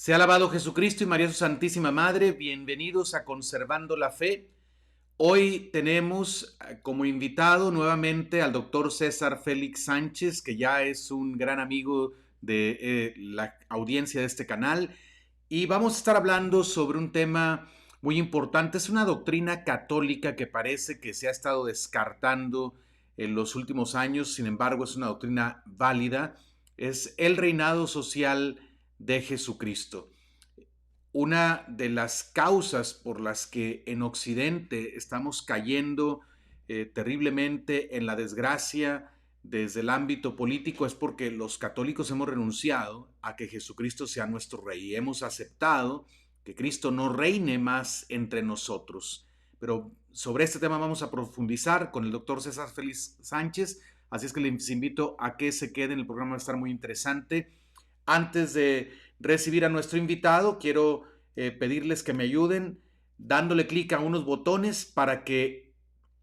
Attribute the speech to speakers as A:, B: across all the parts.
A: Sea alabado Jesucristo y María su Santísima Madre. Bienvenidos a Conservando la Fe. Hoy tenemos como invitado nuevamente al doctor César Félix Sánchez, que ya es un gran amigo de la audiencia de este canal. Y vamos a estar hablando sobre un tema muy importante. Es una doctrina católica que parece que se ha estado descartando en los últimos años. Sin embargo, es una doctrina válida. Es el reinado social de Jesucristo. Una de las causas por las que en Occidente estamos cayendo terriblemente en la desgracia desde el ámbito político es porque los católicos hemos renunciado a que Jesucristo sea nuestro rey y hemos aceptado que Cristo no reine más entre nosotros. Pero sobre este tema vamos a profundizar con el doctor César Félix Sánchez, así es que les invito a que se queden, el programa va a estar muy interesante. Antes de recibir a nuestro invitado, quiero pedirles que me ayuden dándole clic a unos botones para que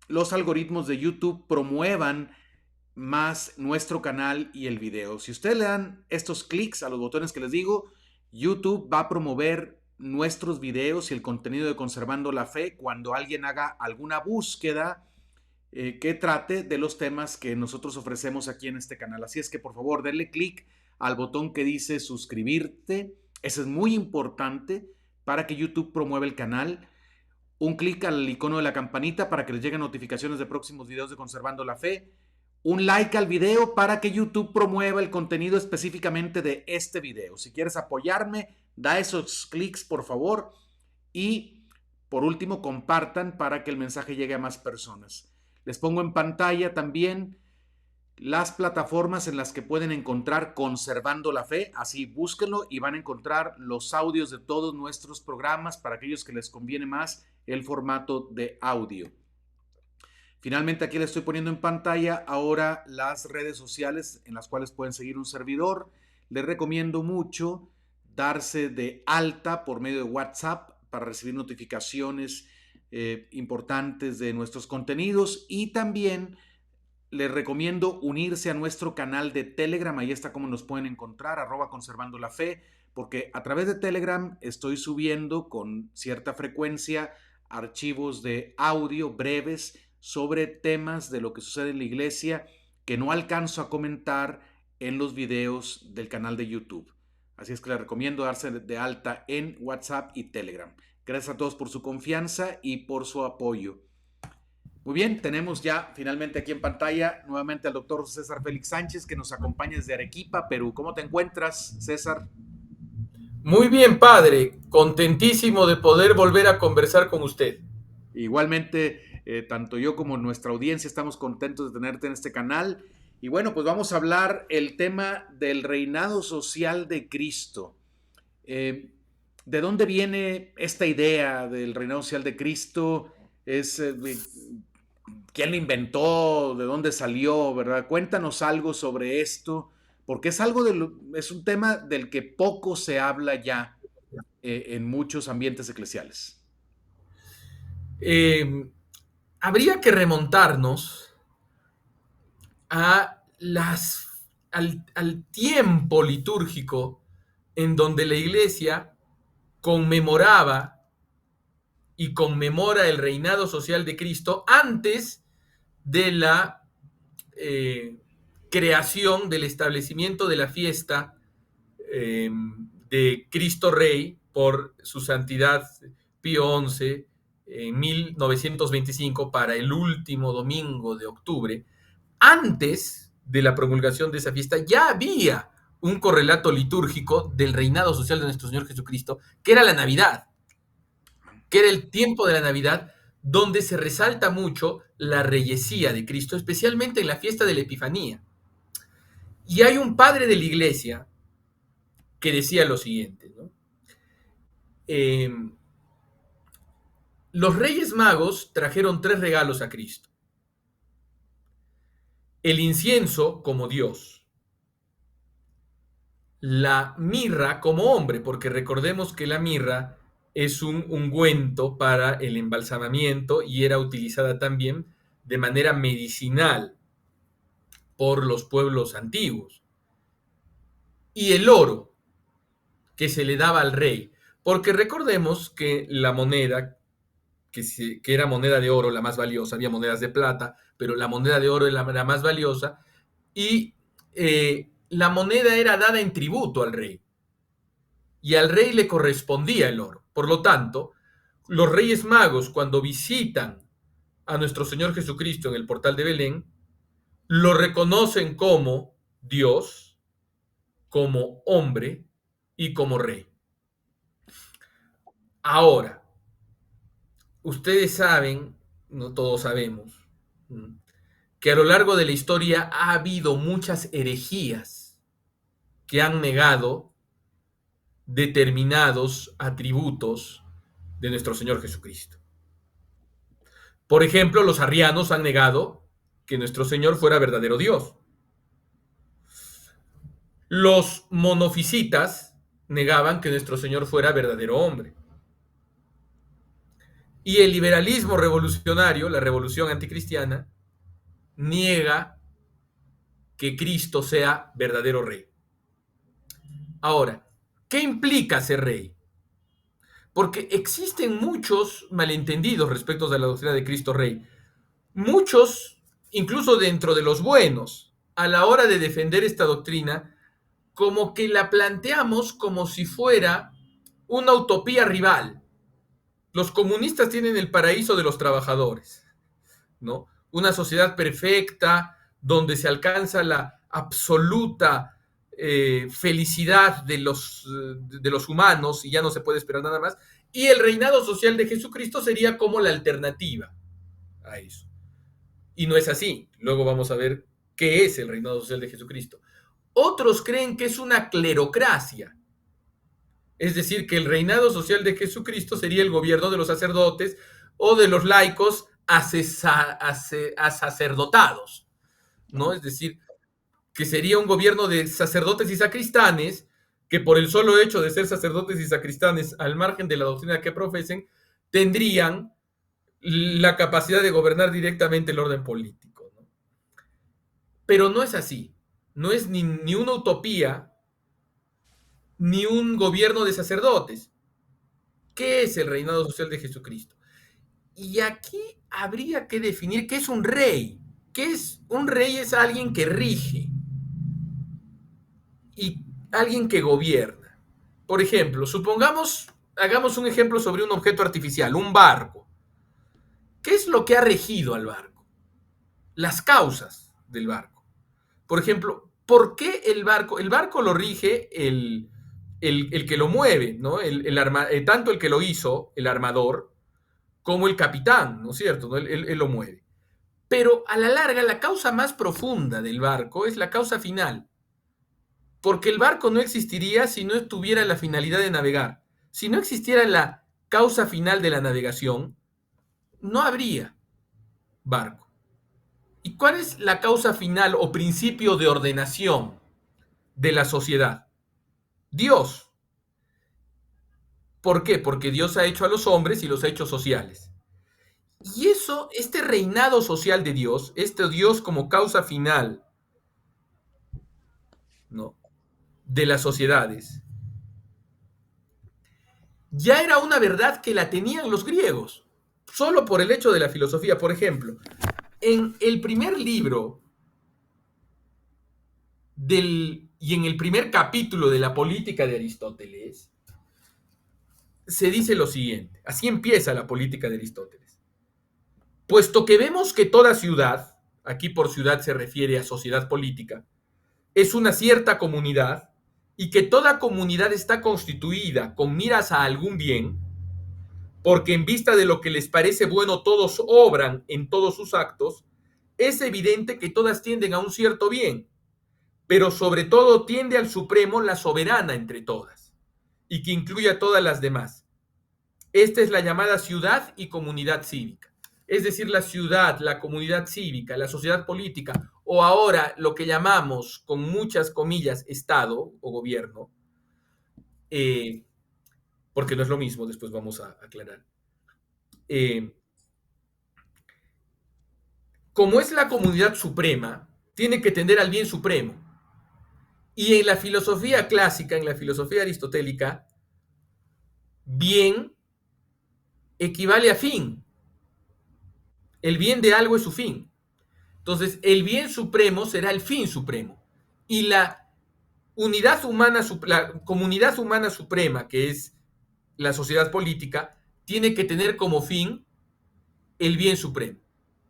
A: los algoritmos de YouTube promuevan más nuestro canal y el video. Si ustedes le dan estos clics a los botones que les digo, YouTube va a promover nuestros videos y el contenido de Conservando la Fe cuando alguien haga alguna búsqueda que trate de los temas que nosotros ofrecemos aquí en este canal. Así es que por favor denle clic al botón que dice suscribirte. Eso es muy importante para que YouTube promueva el canal. Un clic al icono de la campanita para que les lleguen notificaciones de próximos videos de Conservando la Fe. Un like al video para que YouTube promueva el contenido específicamente de este video. Si quieres apoyarme, da esos clics por favor. Y por último, compartan para que el mensaje llegue a más personas. Les pongo en pantalla también las plataformas en las que pueden encontrar Conservando la Fe, así búsquenlo y van a encontrar los audios de todos nuestros programas para aquellos que les conviene más el formato de audio. Finalmente aquí les estoy poniendo en pantalla ahora las redes sociales en las cuales pueden seguir un servidor. Les recomiendo mucho darse de alta por medio de WhatsApp para recibir notificaciones importantes de nuestros contenidos y también les recomiendo unirse a nuestro canal de Telegram, ahí está como nos pueden encontrar, @conservando la fe, porque a través de Telegram estoy subiendo con cierta frecuencia archivos de audio breves sobre temas de lo que sucede en la iglesia que no alcanzo a comentar en los videos del canal de YouTube. Así es que les recomiendo darse de alta en WhatsApp y Telegram. Gracias a todos por su confianza y por su apoyo. Muy bien, tenemos ya finalmente aquí en pantalla nuevamente al doctor César Félix Sánchez que nos acompaña desde Arequipa, Perú. ¿Cómo te encuentras, César?
B: Muy bien, padre. Contentísimo de poder volver a conversar con usted.
A: Igualmente, tanto yo como nuestra audiencia estamos contentos de tenerte en este canal. Y bueno, pues vamos a hablar el tema del reinado social de Cristo. Eh, ¿De dónde viene esta idea del reinado social de Cristo? Es quién lo inventó, de dónde salió, ¿verdad? Cuéntanos algo sobre esto, porque es algo es un tema del que poco se habla ya en muchos ambientes eclesiales.
B: Eh, Habría que remontarnos a al tiempo litúrgico en donde la Iglesia conmemoraba y conmemora el reinado social de Cristo antes de la eh, creación del establecimiento de la fiesta eh, de Cristo Rey por su santidad Pío XI en 1925 para el último domingo de octubre. Antes de la promulgación de esa fiesta ya había un correlato litúrgico del reinado social de nuestro Señor Jesucristo, que era la Navidad, que era el tiempo de la Navidad, donde se resalta mucho la reyesía de Cristo, especialmente en la fiesta de la Epifanía. Y hay un padre de la iglesia que decía lo siguiente, ¿no? Eh, los Reyes Magos trajeron 3 regalos a Cristo. El incienso como Dios, la mirra como hombre, porque recordemos que la mirra es un ungüento para el embalsamamiento y era utilizada también de manera medicinal por los pueblos antiguos. Y el oro. que se le daba al rey. Porque recordemos que la moneda, que era moneda de oro la más valiosa, había monedas de plata, pero la moneda de oro era la más valiosa, y la moneda era dada en tributo al rey, y al rey le correspondía el oro. Por lo tanto, los Reyes Magos, cuando visitan a nuestro Señor Jesucristo en el portal de Belén, lo reconocen como Dios, como hombre y como rey. Ahora, ustedes saben, no todos sabemos, que a lo largo de la historia ha habido muchas herejías que han negado determinados atributos de nuestro Señor Jesucristo. Por ejemplo, los arrianos han negado que nuestro Señor fuera verdadero Dios. Los monofisitas negaban que nuestro Señor fuera verdadero hombre. Y el liberalismo revolucionario, la revolución anticristiana, niega que Cristo sea verdadero rey. Ahora, ¿qué implica ser rey? Porque existen muchos malentendidos respecto de la doctrina de Cristo Rey. Muchos, incluso dentro de los buenos, a la hora de defender esta doctrina, como que la planteamos como si fuera una utopía rival. Los comunistas tienen el paraíso de los trabajadores, ¿no? Una sociedad perfecta donde se alcanza la absoluta felicidad de los humanos y ya no se puede esperar nada más. Y el reinado social de Jesucristo sería como la alternativa a eso. Y no es así. Luego vamos a ver qué es el reinado social de Jesucristo. Otros creen que es una clerocracia. Es decir, que el reinado social de Jesucristo sería el gobierno de los sacerdotes o de los laicos asacerdotados, ¿no? Es decir, que sería un gobierno de sacerdotes y sacristanes que por el solo hecho de ser sacerdotes y sacristanes, al margen de la doctrina que profesen, tendrían la capacidad de gobernar directamente el orden político, ¿no? Pero no es así. No es ni una utopía, ni un gobierno de sacerdotes. ¿Qué es el reinado social de Jesucristo? Y aquí habría que definir qué es un rey. ¿Qué es un rey? Es alguien que rige y alguien que gobierna. Por ejemplo, supongamos, hagamos un ejemplo sobre un objeto artificial, un barco. ¿Qué es lo que ha regido al barco? Las causas del barco. Por ejemplo, ¿por qué el barco? El barco lo rige el que lo mueve, ¿no? Tanto el que lo hizo, el armador, como el capitán, ¿no es cierto? ¿No? Él lo mueve. Pero a la larga, la causa más profunda del barco es la causa final. Porque el barco no existiría si no tuviera la finalidad de navegar. Si no existiera la causa final de la navegación, no habría barco. ¿Y cuál es la causa final o principio de ordenación de la sociedad? Dios. ¿Por qué? Porque Dios ha hecho a los hombres y los ha hecho sociales. Y eso, este reinado social de Dios, este Dios como causa final, ¿no?, de las sociedades, ya era una verdad que la tenían los griegos, solo por el hecho de la filosofía. Por ejemplo, en el primer libro y en el primer capítulo de la Política de Aristóteles, se dice lo siguiente, así empieza la Política de Aristóteles. Puesto que vemos que toda ciudad, aquí por ciudad se refiere a sociedad política, es una cierta comunidad y que toda comunidad está constituida con miras a algún bien, porque en vista de lo que les parece bueno todos obran en todos sus actos, es evidente que todas tienden a un cierto bien, pero sobre todo tiende al supremo la soberana entre todas, y que incluye a todas las demás. Esta es la llamada ciudad y comunidad cívica. Es decir, la ciudad, la comunidad cívica, la sociedad política, o ahora lo que llamamos, con muchas comillas, Estado o gobierno, porque no es lo mismo, después vamos a aclarar. Como es la comunidad suprema, tiene que tender al bien supremo. Y en la filosofía clásica, en la filosofía aristotélica, bien equivale a fin. El bien de algo es su fin. Entonces, el bien supremo será el fin supremo. Y la unidad humana, la comunidad humana suprema, que es la sociedad política, tiene que tener como fin el bien supremo,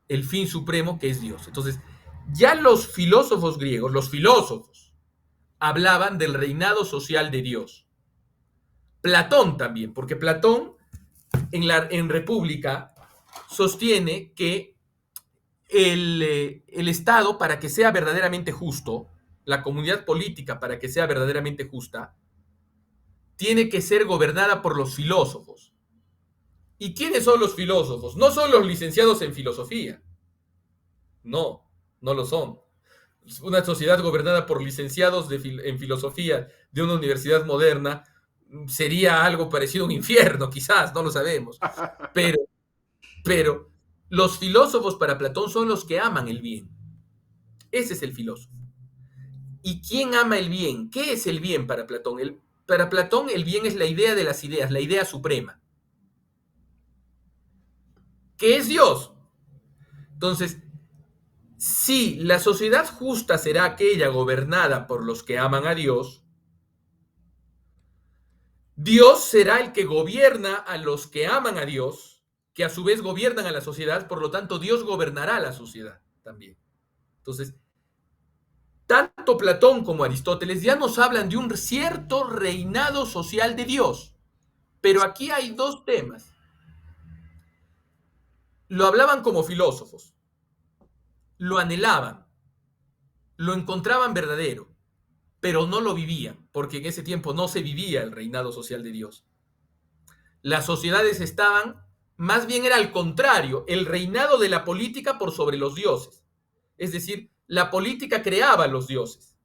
B: el fin supremo que es Dios. Entonces, ya los filósofos griegos, los filósofos, hablaban del reinado social de Dios. Platón también, porque Platón en República sostiene que el Estado, para que sea verdaderamente justo, la comunidad política, para que sea verdaderamente justa, tiene que ser gobernada por los filósofos. ¿Y quiénes son los filósofos? No son los licenciados en filosofía. No, no lo son. Una sociedad gobernada por licenciados en filosofía de una universidad moderna sería algo parecido a un infierno, quizás, no lo sabemos. Pero, pero los filósofos para Platón son los que aman el bien. Ese es el filósofo. ¿Y quién ama el bien? ¿Qué es el bien para Platón? Para Platón el bien es la idea de las ideas, la idea suprema. ¿Qué es Dios? Entonces, si la sociedad justa será aquella gobernada por los que aman a Dios, Dios será el que gobierna a los que aman a Dios, que a su vez gobiernan a la sociedad, por lo tanto Dios gobernará a la sociedad también. Entonces, tanto Platón como Aristóteles ya nos hablan de un cierto reinado social de Dios. Pero aquí hay dos temas. Lo hablaban como filósofos, lo anhelaban, lo encontraban verdadero, pero no lo vivían, porque en ese tiempo no se vivía el reinado social de Dios. Las sociedades estaban, más bien era al contrario, el reinado de la política por sobre los dioses. Es decir, la política creaba a los dioses,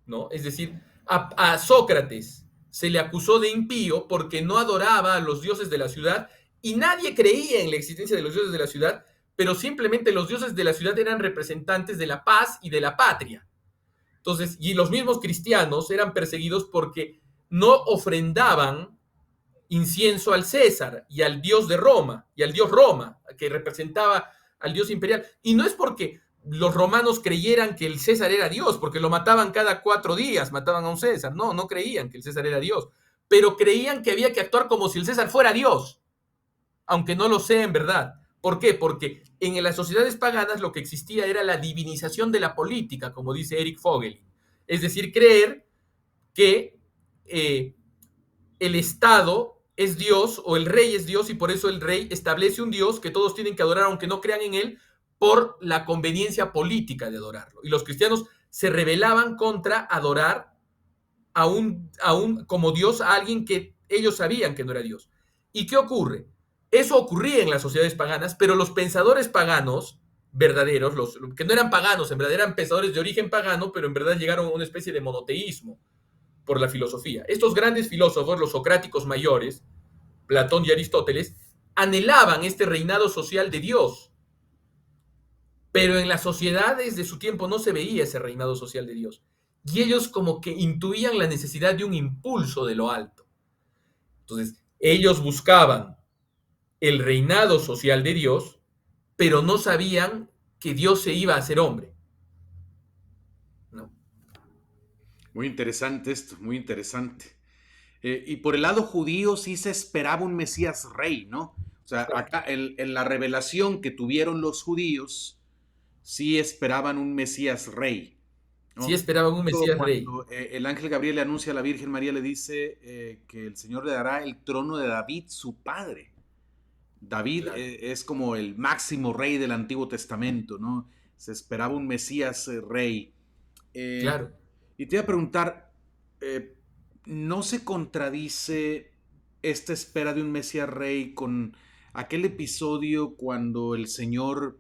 B: ¿no? Es decir, a Sócrates se le acusó de impío porque no adoraba a los dioses de la ciudad y nadie creía en la existencia de los dioses de la ciudad, pero simplemente los dioses de la ciudad eran representantes de la paz y de la patria. Entonces, y los mismos cristianos eran perseguidos porque no ofrendaban incienso al César y al dios de Roma, y al dios Roma, que representaba al dios imperial. Y no es porque los romanos creyeran que el César era Dios, porque lo mataban cada 4 días, mataban a un César. No, no creían que el César era Dios, pero creían que había que actuar como si el César fuera Dios, aunque no lo sea en verdad. ¿Por qué? Porque en las sociedades paganas lo que existía era la divinización de la política, como dice Eric Fogel. Es decir, creer que el Estado es Dios o el rey es Dios y por eso el rey establece un Dios que todos tienen que adorar aunque no crean en él por la conveniencia política de adorarlo. Y los cristianos se rebelaban contra adorar como Dios a alguien que ellos sabían que no era Dios. ¿Y qué ocurre? Eso ocurría en las sociedades paganas, pero los pensadores paganos verdaderos, los que no eran paganos, en verdad eran pensadores de origen pagano, pero en verdad llegaron a una especie de monoteísmo por la filosofía. Estos grandes filósofos, los socráticos mayores, Platón y Aristóteles, anhelaban este reinado social de Dios, pero en las sociedades de su tiempo no se veía ese reinado social de Dios. Y ellos como que intuían la necesidad de un impulso de lo alto. Entonces, ellos buscaban el reinado social de Dios, pero no sabían que Dios se iba a hacer hombre, ¿no?
A: Muy interesante esto, muy interesante. Y por el lado judío sí se esperaba un Mesías rey, ¿no? O sea, acá en la revelación que tuvieron los judíos, sí esperaban un Mesías rey,
B: Sí
A: ¿no?
B: esperaban un Mesías rey.
A: Cuando el ángel Gabriel le anuncia a la Virgen María, le dice que el Señor le dará el trono de David, su padre. David
B: Claro,
A: es como el máximo rey del Antiguo Testamento, ¿no? Se esperaba un Mesías rey. Eh,
B: claro.
A: y te iba a preguntar, eh, ¿no se contradice esta espera de un Mesías rey con aquel episodio cuando el Señor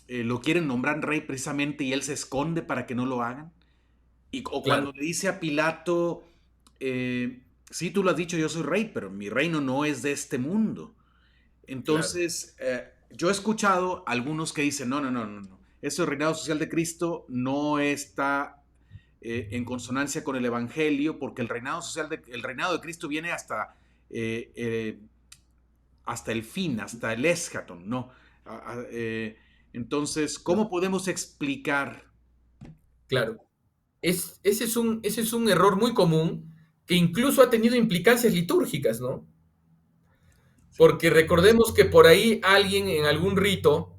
A: lo quieren nombrar rey precisamente y él se esconde para que no lo hagan? O cuando
B: Claro,
A: le dice a Pilato, sí, tú lo has dicho, yo soy rey, pero mi reino no es de este mundo.
B: claro.
A: Entonces, yo he escuchado algunos que dicen, no, no, no, no, no. Eso el reinado social de Cristo no está, en consonancia con el Evangelio, porque el reinado social, el reinado de Cristo viene hasta el fin, hasta el eschaton, ¿no? Entonces, ¿cómo podemos explicar?
B: Claro. Ese es un error muy común que incluso ha tenido implicancias litúrgicas, ¿no? Porque recordemos que por ahí alguien en algún rito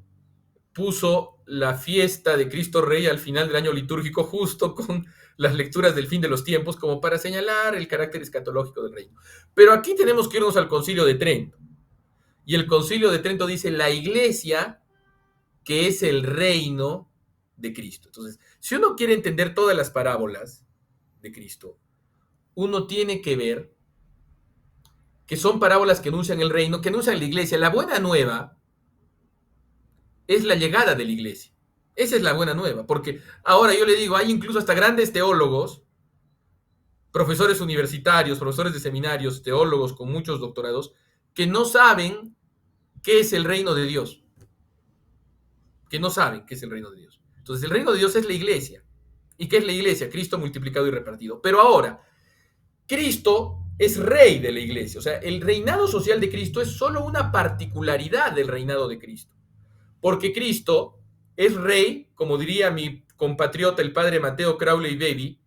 B: puso la fiesta de Cristo Rey al final del año litúrgico justo con las lecturas del fin de los tiempos como para señalar el carácter escatológico del reino. Pero aquí tenemos que irnos al Concilio de Trento. Y el Concilio de Trento dice la iglesia que es el reino de Cristo. Entonces, si uno quiere entender todas las parábolas de Cristo, uno tiene que ver que son parábolas que anuncian el reino, que anuncian la iglesia. La buena nueva es la llegada de la iglesia. Esa es la buena nueva, porque ahora yo le digo, hay incluso hasta grandes teólogos, profesores universitarios, profesores de seminarios, teólogos con muchos doctorados, que no saben qué es el reino de Dios. Que no saben qué es el reino de Dios. Entonces, el reino de Dios es la iglesia. ¿Y qué es la iglesia? Cristo multiplicado y repartido. Pero ahora, Cristo es rey de la iglesia. O sea, el reinado social de Cristo es solo una particularidad del reinado de Cristo. Porque Cristo es rey, como diría mi compatriota, el padre Mateo Crowley Baby,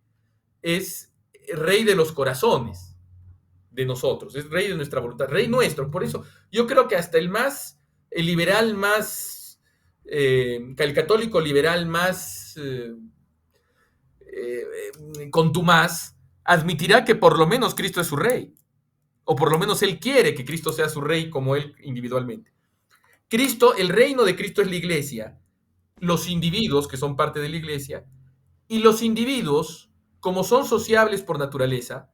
B: es rey de los corazones de nosotros, es rey de nuestra voluntad, rey nuestro. Por eso yo creo que hasta el liberal más, el católico liberal más contumaz, admitirá que por lo menos Cristo es su rey, o por lo menos él quiere que Cristo sea su rey como él individualmente. Cristo, el reino de Cristo es la iglesia, los individuos que son parte de la iglesia, y los individuos, como son sociables por naturaleza,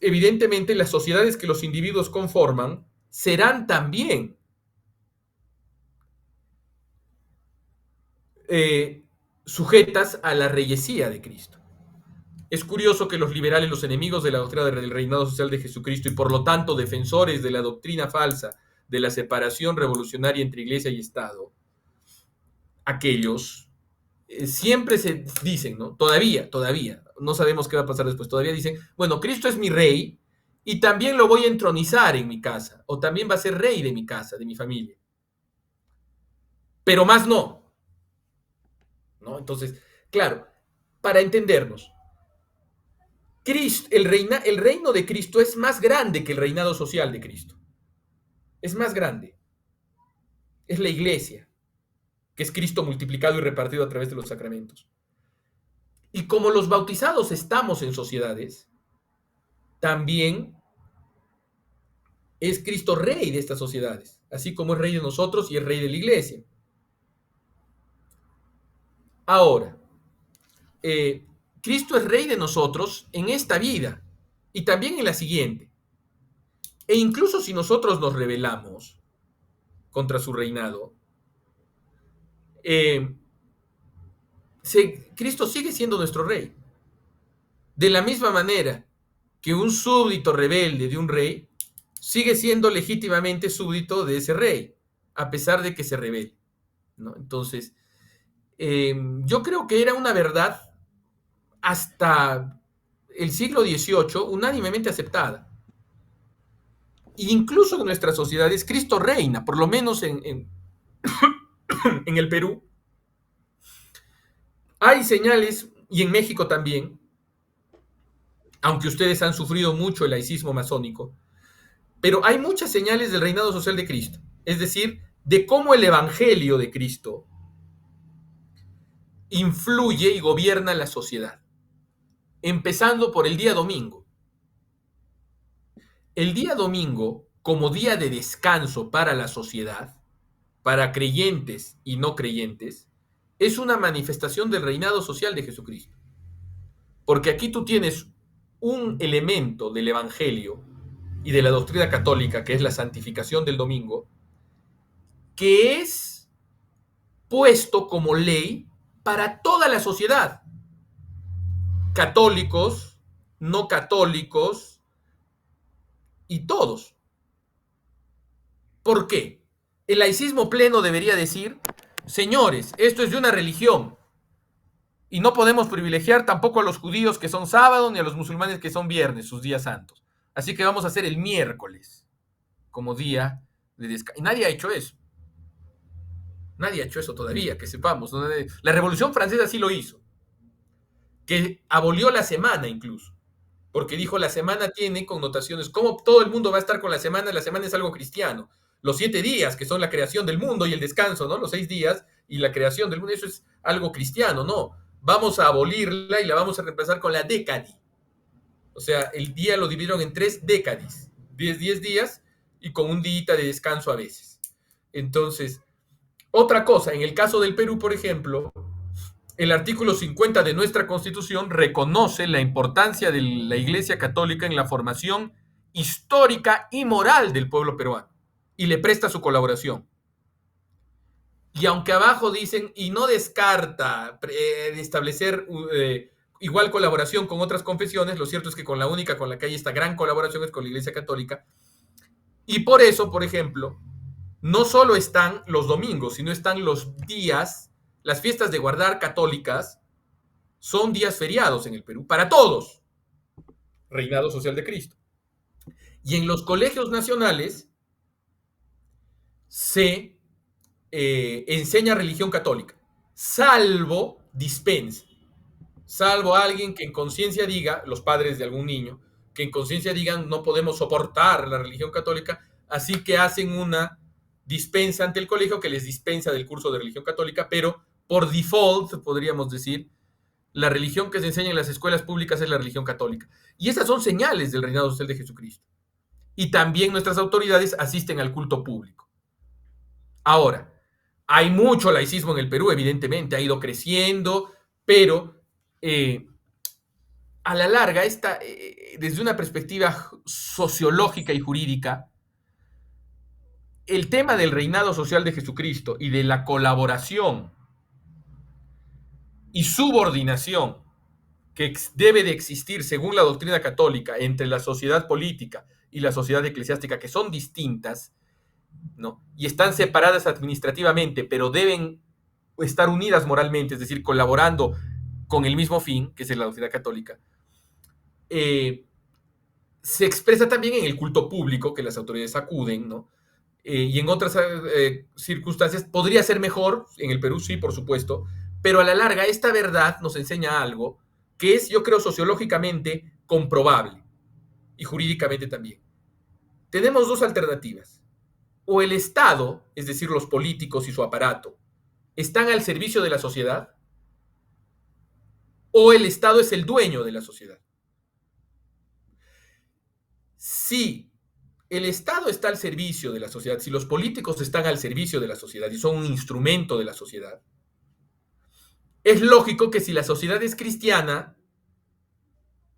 B: evidentemente las sociedades que los individuos conforman serán también sujetas a la reyesía de Cristo. Es curioso que los liberales, los enemigos de la doctrina del reinado social de Jesucristo y por lo tanto defensores de la doctrina falsa de la separación revolucionaria entre iglesia y Estado, aquellos siempre se dicen, ¿no? Todavía, no sabemos qué va a pasar después, todavía dicen, bueno, Cristo es mi rey y también lo voy a entronizar en mi casa, o también va a ser rey de mi casa, de mi familia. Pero más no, ¿no? Entonces, claro, para entendernos, Cristo, el reino de Cristo es más grande que el reinado social de Cristo. Es más grande. Es la iglesia, que es Cristo multiplicado y repartido a través de los sacramentos. Y como los bautizados estamos en sociedades, también es Cristo rey de estas sociedades, así como es rey de nosotros y es rey de la iglesia. Ahora, Cristo es rey de nosotros en esta vida y también en la siguiente. E incluso si nosotros nos rebelamos contra su reinado, Cristo sigue siendo nuestro rey. De la misma manera que un súbdito rebelde de un rey sigue siendo legítimamente súbdito de ese rey, a pesar de que se rebele, ¿no? Entonces, yo creo que era una verdad hasta el siglo XVIII unánimemente aceptada. E incluso en nuestras sociedades, Cristo reina, por lo menos en el Perú. Hay señales, y en México también, aunque ustedes han sufrido mucho el laicismo masónico, pero hay muchas señales del reinado social de Cristo, es decir, de cómo el evangelio de Cristo influye y gobierna la sociedad, empezando por el día domingo. El día domingo, como día de descanso para la sociedad, para creyentes y no creyentes, es una manifestación del reinado social de Jesucristo. Porque aquí tú tienes un elemento del evangelio y de la doctrina católica, que es la santificación del domingo, que es puesto como ley para toda la sociedad. Católicos, no católicos y todos. ¿Por qué? El laicismo pleno debería decir, señores, esto es de una religión. Y no podemos privilegiar tampoco a los judíos que son sábado, ni a los musulmanes que son viernes, sus días santos. Así que vamos a hacer el miércoles como día de descanso. Y nadie ha hecho eso. Nadie ha hecho eso todavía, que sepamos. La Revolución Francesa sí lo hizo, que abolió la semana incluso, porque dijo la semana tiene connotaciones, como todo el mundo va a estar con la semana es algo cristiano. Los 7 días, que son la creación del mundo y el descanso, ¿no? Los 6 días y la creación del mundo, eso es algo cristiano, no. Vamos a abolirla y la vamos a reemplazar con la décadi. O sea, el día lo dividieron en 3 décadis, 10 días y con un día de descanso a veces. Entonces, otra cosa, en el caso del Perú, por ejemplo, el artículo 50 de nuestra Constitución reconoce la importancia de la Iglesia Católica en la formación histórica y moral del pueblo peruano y le presta su colaboración. Y aunque abajo dicen, y no descarta establecer igual colaboración con otras confesiones, lo cierto es que con la única con la que hay esta gran colaboración es con la Iglesia Católica. Y por eso, por ejemplo, no solo están los domingos, sino están los días, las fiestas de guardar católicas, son días feriados en el Perú, para todos. Reinado social de Cristo. Y en los colegios nacionales se enseña religión católica, salvo dispensa, salvo alguien que en conciencia diga, los padres de algún niño, que en conciencia digan no podemos soportar la religión católica, así que hacen una dispensa ante el colegio que les dispensa del curso de religión católica, pero por default, podríamos decir, la religión que se enseña en las escuelas públicas es la religión católica. Y esas son señales del reinado social de Jesucristo. Y también nuestras autoridades asisten al culto público. Ahora, hay mucho laicismo en el Perú, evidentemente, ha ido creciendo, pero a la larga, desde una perspectiva sociológica y jurídica, el tema del reinado social de Jesucristo y de la colaboración y subordinación que debe de existir según la doctrina católica entre la sociedad política y la sociedad eclesiástica, que son distintas, ¿no? Y están separadas administrativamente, pero deben estar unidas moralmente, es decir, colaborando con el mismo fin, que es la doctrina católica, se expresa también en el culto público, que las autoridades acuden, ¿no? Y en otras circunstancias podría ser mejor, en el Perú sí, por supuesto, pero a la larga esta verdad nos enseña algo que es, yo creo, sociológicamente comprobable y jurídicamente también. Tenemos 2 alternativas. O el Estado, es decir, los políticos y su aparato, están al servicio de la sociedad, o el Estado es el dueño de la sociedad. Si el Estado está al servicio de la sociedad, si los políticos están al servicio de la sociedad y son un instrumento de la sociedad, es lógico que si la sociedad es cristiana,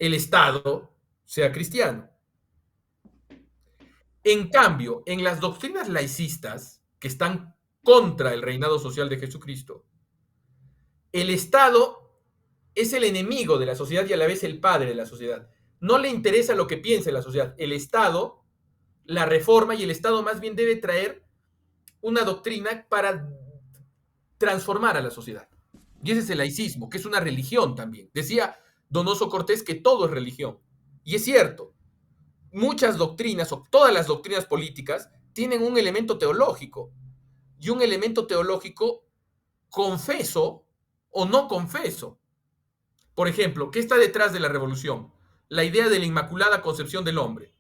B: el Estado sea cristiano. En cambio, en las doctrinas laicistas, que están contra el reinado social de Jesucristo, el Estado es el enemigo de la sociedad y a la vez el padre de la sociedad. No le interesa lo que piense la sociedad. El Estado la reforma y el Estado más bien debe traer una doctrina para transformar a la sociedad. Y ese es el laicismo, que es una religión también. Decía Donoso Cortés que todo es religión. Y es cierto, muchas doctrinas o todas las doctrinas políticas tienen un elemento teológico. Y un elemento teológico confeso o no confeso. Por ejemplo, ¿qué está detrás de la revolución? La idea de la inmaculada concepción del hombre,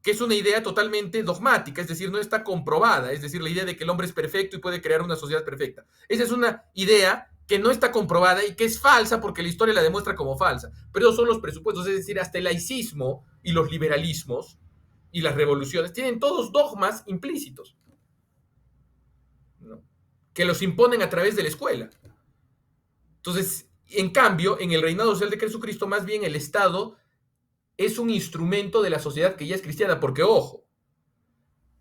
B: que es una idea totalmente dogmática, es decir, no está comprobada, es decir, la idea de que el hombre es perfecto y puede crear una sociedad perfecta. Esa es una idea que no está comprobada y que es falsa porque la historia la demuestra como falsa. Pero esos son los presupuestos, es decir, hasta el laicismo y los liberalismos y las revoluciones tienen todos dogmas implícitos, ¿no? Que los imponen a través de la escuela. Entonces, en cambio, en el reinado social de Jesucristo, más bien el Estado es un instrumento de la sociedad que ya es cristiana, porque ojo,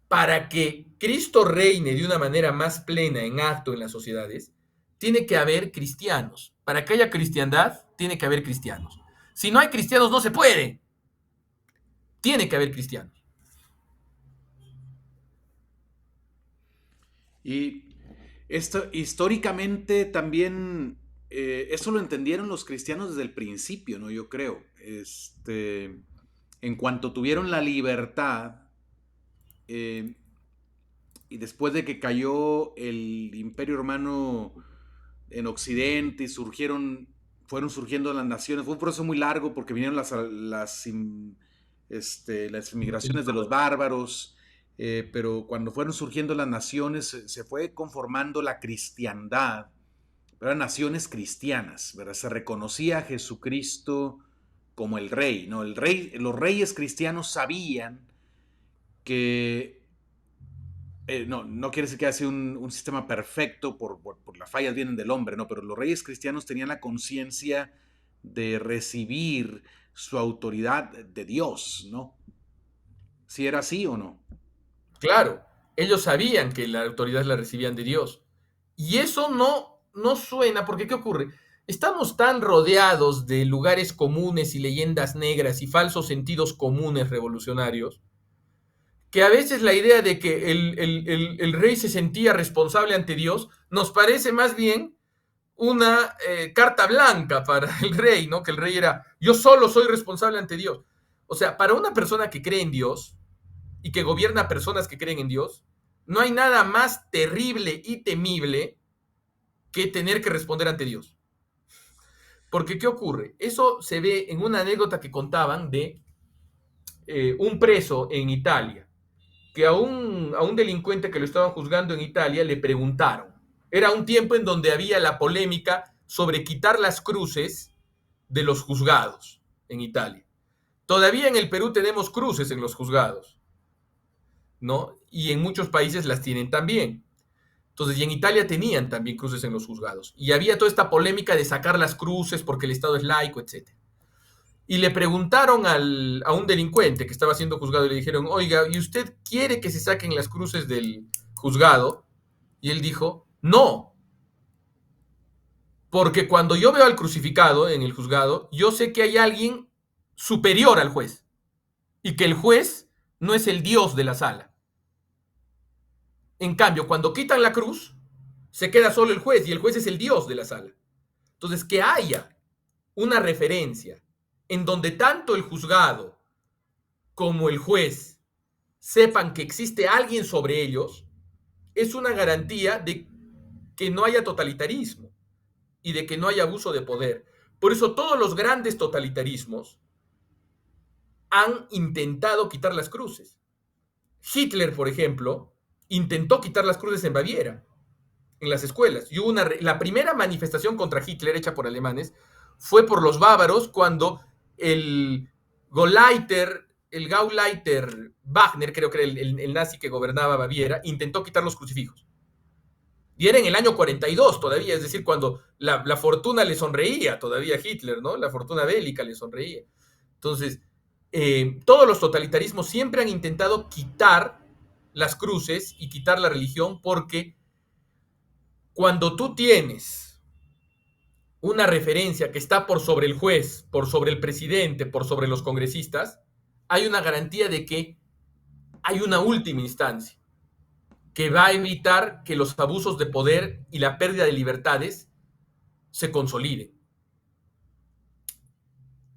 B: para que Cristo reine de una manera más plena en acto en las sociedades, tiene que haber cristianos. Para que haya cristiandad, tiene que haber cristianos. Si no hay cristianos, no se puede. Tiene que haber cristianos.
A: Y esto históricamente también eso lo entendieron los cristianos desde el principio, ¿no? Yo creo. En cuanto tuvieron la libertad, eh, y después de que cayó el Imperio Romano en Occidente y fueron surgiendo las naciones, fue un proceso muy largo porque vinieron las inmigraciones de los bárbaros, pero cuando fueron surgiendo las naciones se fue conformando la cristiandad, pero eran naciones cristianas, ¿verdad? Se reconocía a Jesucristo como el rey, ¿no? Los reyes cristianos sabían que no quiere decir que haya un sistema perfecto, por las fallas vienen del hombre, ¿no? Pero los reyes cristianos tenían la conciencia de recibir su autoridad de Dios, ¿no? ¿Si era así o no?
B: Claro, ellos sabían que la autoridad la recibían de Dios. Y eso no suena, porque ¿qué ocurre? Estamos tan rodeados de lugares comunes y leyendas negras y falsos sentidos comunes revolucionarios, que a veces la idea de que el rey se sentía responsable ante Dios nos parece más bien una carta blanca para el rey, ¿no? Que el rey era, yo solo soy responsable ante Dios. O sea, para una persona que cree en Dios y que gobierna a personas que creen en Dios, no hay nada más terrible y temible que tener que responder ante Dios. Porque, ¿qué ocurre? Eso se ve en una anécdota que contaban de un preso en Italia, que a un delincuente que lo estaban juzgando en Italia le preguntaron. Era un tiempo en donde había la polémica sobre quitar las cruces de los juzgados en Italia. Todavía en el Perú tenemos cruces en los juzgados, ¿no? Y en muchos países las tienen también. Entonces, y en Italia tenían también cruces en los juzgados. Y había toda esta polémica de sacar las cruces porque el Estado es laico, etc. Y le preguntaron a un delincuente que estaba siendo juzgado y le dijeron, oiga, ¿y usted quiere que se saquen las cruces del juzgado? Y él dijo, no, porque cuando yo veo al crucificado en el juzgado, yo sé que hay alguien superior al juez y que el juez no es el Dios de la sala. En cambio, cuando quitan la cruz, se queda solo el juez y el juez es el Dios de la sala. Entonces, que haya una referencia en donde tanto el juzgado como el juez sepan que existe alguien sobre ellos, es una garantía de que no haya totalitarismo y de que no haya abuso de poder. Por eso todos los grandes totalitarismos han intentado quitar las cruces. Hitler, por ejemplo, intentó quitar las cruces en Baviera, en las escuelas. Y hubo la primera manifestación contra Hitler hecha por alemanes fue por los bávaros cuando el Gauleiter Wagner, creo que era el nazi que gobernaba Baviera, intentó quitar los crucifijos. Y era en el año 42 todavía, es decir, cuando la fortuna le sonreía todavía a Hitler, ¿no? La fortuna bélica le sonreía. Entonces, todos los totalitarismos siempre han intentado quitar las cruces y quitar la religión porque cuando tú tienes una referencia que está por sobre el juez, por sobre el presidente, por sobre los congresistas, hay una garantía de que hay una última instancia que va a evitar que los abusos de poder y la pérdida de libertades se consoliden.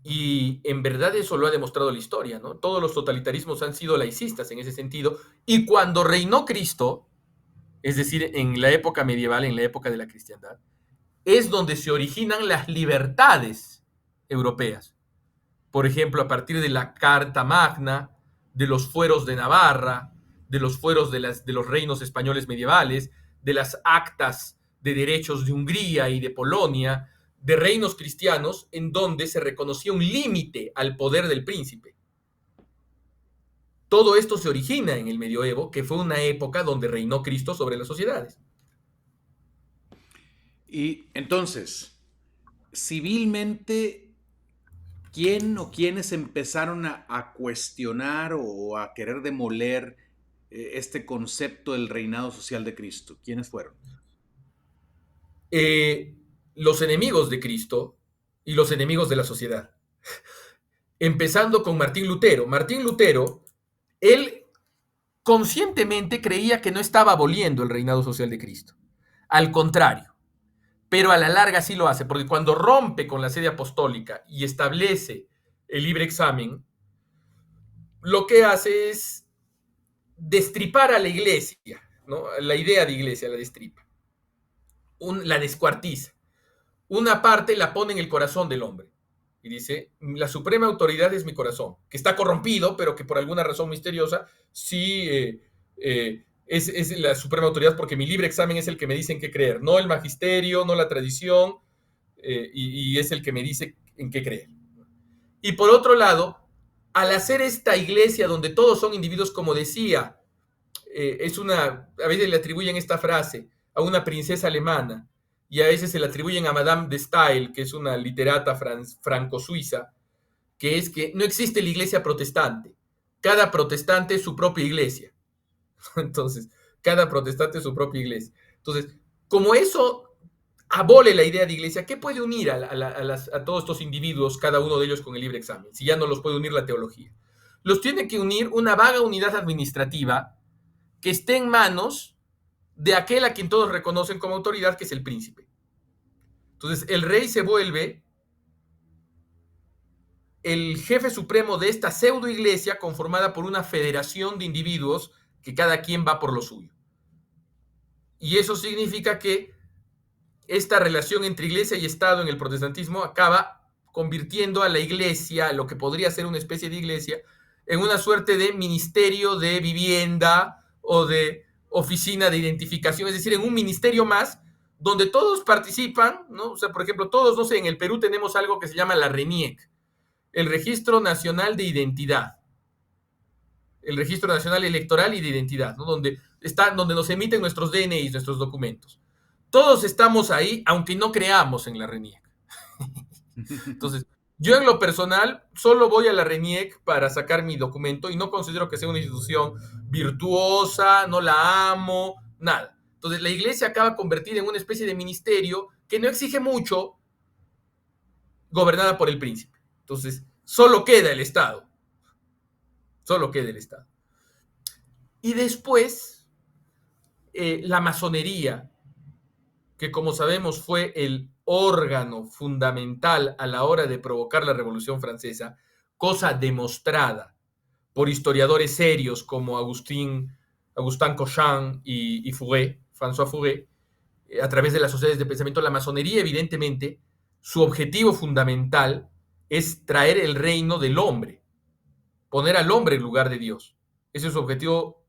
B: Y en verdad eso lo ha demostrado la historia, ¿no? Todos los totalitarismos han sido laicistas en ese sentido. Y cuando reinó Cristo, es decir, en la época medieval, en la época de la cristiandad, es donde se originan las libertades europeas. Por ejemplo, a partir de la Carta Magna, de los fueros de Navarra, de los fueros de los reinos españoles medievales, de las actas de derechos de Hungría y de Polonia, de reinos cristianos en donde se reconocía un límite al poder del príncipe. Todo esto se origina en el medioevo, que fue una época donde reinó Cristo sobre las sociedades.
A: Y entonces, civilmente, ¿quién o quiénes empezaron a cuestionar o a querer demoler este concepto del reinado social de Cristo? ¿Quiénes fueron?
B: Los enemigos de Cristo y los enemigos de la sociedad. Empezando con Martín Lutero. Martín Lutero, él conscientemente creía que no estaba aboliendo el reinado social de Cristo. Al contrario, pero a la larga sí lo hace, porque cuando rompe con la sede apostólica y establece el libre examen, lo que hace es destripar a la iglesia, ¿no? La idea de iglesia la destripa, la descuartiza. Una parte la pone en el corazón del hombre y dice, la suprema autoridad es mi corazón, que está corrompido, pero que por alguna razón misteriosa sí es la suprema autoridad, porque mi libre examen es el que me dice en qué creer, no el magisterio, no la tradición, y es el que me dice en qué creer. Y por otro lado, al hacer esta iglesia donde todos son individuos, como decía, a veces le atribuyen esta frase a una princesa alemana y a veces se le atribuyen a Madame de Staël, que es una literata franco-suiza, que es que no existe la iglesia protestante. Cada protestante es su propia iglesia. Entonces, cada protestante es su propia iglesia. Entonces, como eso abole la idea de iglesia, ¿qué puede unir a todos estos individuos, cada uno de ellos con el libre examen, si ya no los puede unir la teología? Los tiene que unir una vaga unidad administrativa que esté en manos de aquel a quien todos reconocen como autoridad, que es el príncipe. Entonces, el rey se vuelve el jefe supremo de esta pseudo iglesia conformada por una federación de individuos que cada quien va por lo suyo. Y eso significa que esta relación entre iglesia y Estado en el protestantismo acaba convirtiendo a la iglesia, lo que podría ser una especie de iglesia, en una suerte de ministerio de vivienda o de oficina de identificación, es decir, en un ministerio más donde todos participan, ¿no? O sea, por ejemplo, todos, no sé, en el Perú tenemos algo que se llama la RENIEC, el Registro Nacional de Identidad, el Registro Nacional Electoral y de Identidad, ¿no? Donde nos emiten nuestros DNIs, nuestros documentos. Todos estamos ahí, aunque no creamos en la RENIEC. Entonces, yo en lo personal solo voy a la RENIEC para sacar mi documento y no considero que sea una institución virtuosa, no la amo, nada. Entonces, la iglesia acaba convertida en una especie de ministerio que no exige mucho, gobernada por el príncipe. Entonces, solo queda el Estado. Solo queda el Estado. Y después, la masonería, que como sabemos fue el órgano fundamental a la hora de provocar la Revolución Francesa, cosa demostrada por historiadores serios como Augustin Cochin y Fouret, François Fouret, a través de las sociedades de pensamiento. La masonería, evidentemente, su objetivo fundamental es traer el reino del hombre, poner al hombre en lugar de Dios. Ese es su objetivo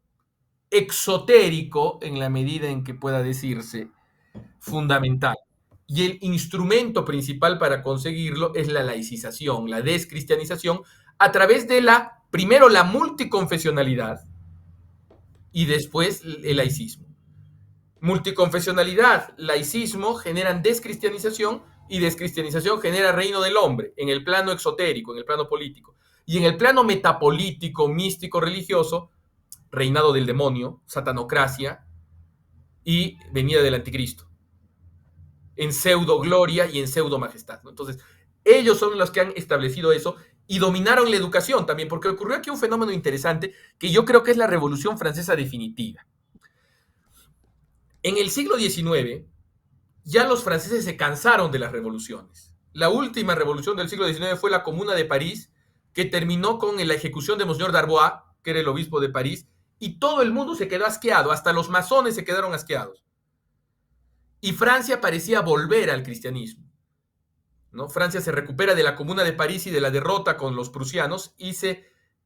B: exotérico, en la medida en que pueda decirse, fundamental. Y el instrumento principal para conseguirlo es la laicización, la descristianización, a través de primero la multiconfesionalidad y después el laicismo. Multiconfesionalidad, laicismo generan descristianización y descristianización genera reino del hombre en el plano exotérico, en el plano político. Y en el plano metapolítico, místico, religioso, reinado del demonio, satanocracia y venida del anticristo, en pseudo gloria y en pseudo majestad, ¿no? Entonces, ellos son los que han establecido eso y dominaron la educación también, porque ocurrió aquí un fenómeno interesante que yo creo que es la Revolución Francesa definitiva. En el siglo XIX, ya los franceses se cansaron de las revoluciones. La última revolución del siglo XIX fue la Comuna de París, que terminó con la ejecución de Monsieur Darbois, que era el obispo de París, y todo el mundo se quedó asqueado, hasta los masones se quedaron asqueados. Y Francia parecía volver al cristianismo, ¿no? Francia se recupera de la Comuna de París y de la derrota con los prusianos y se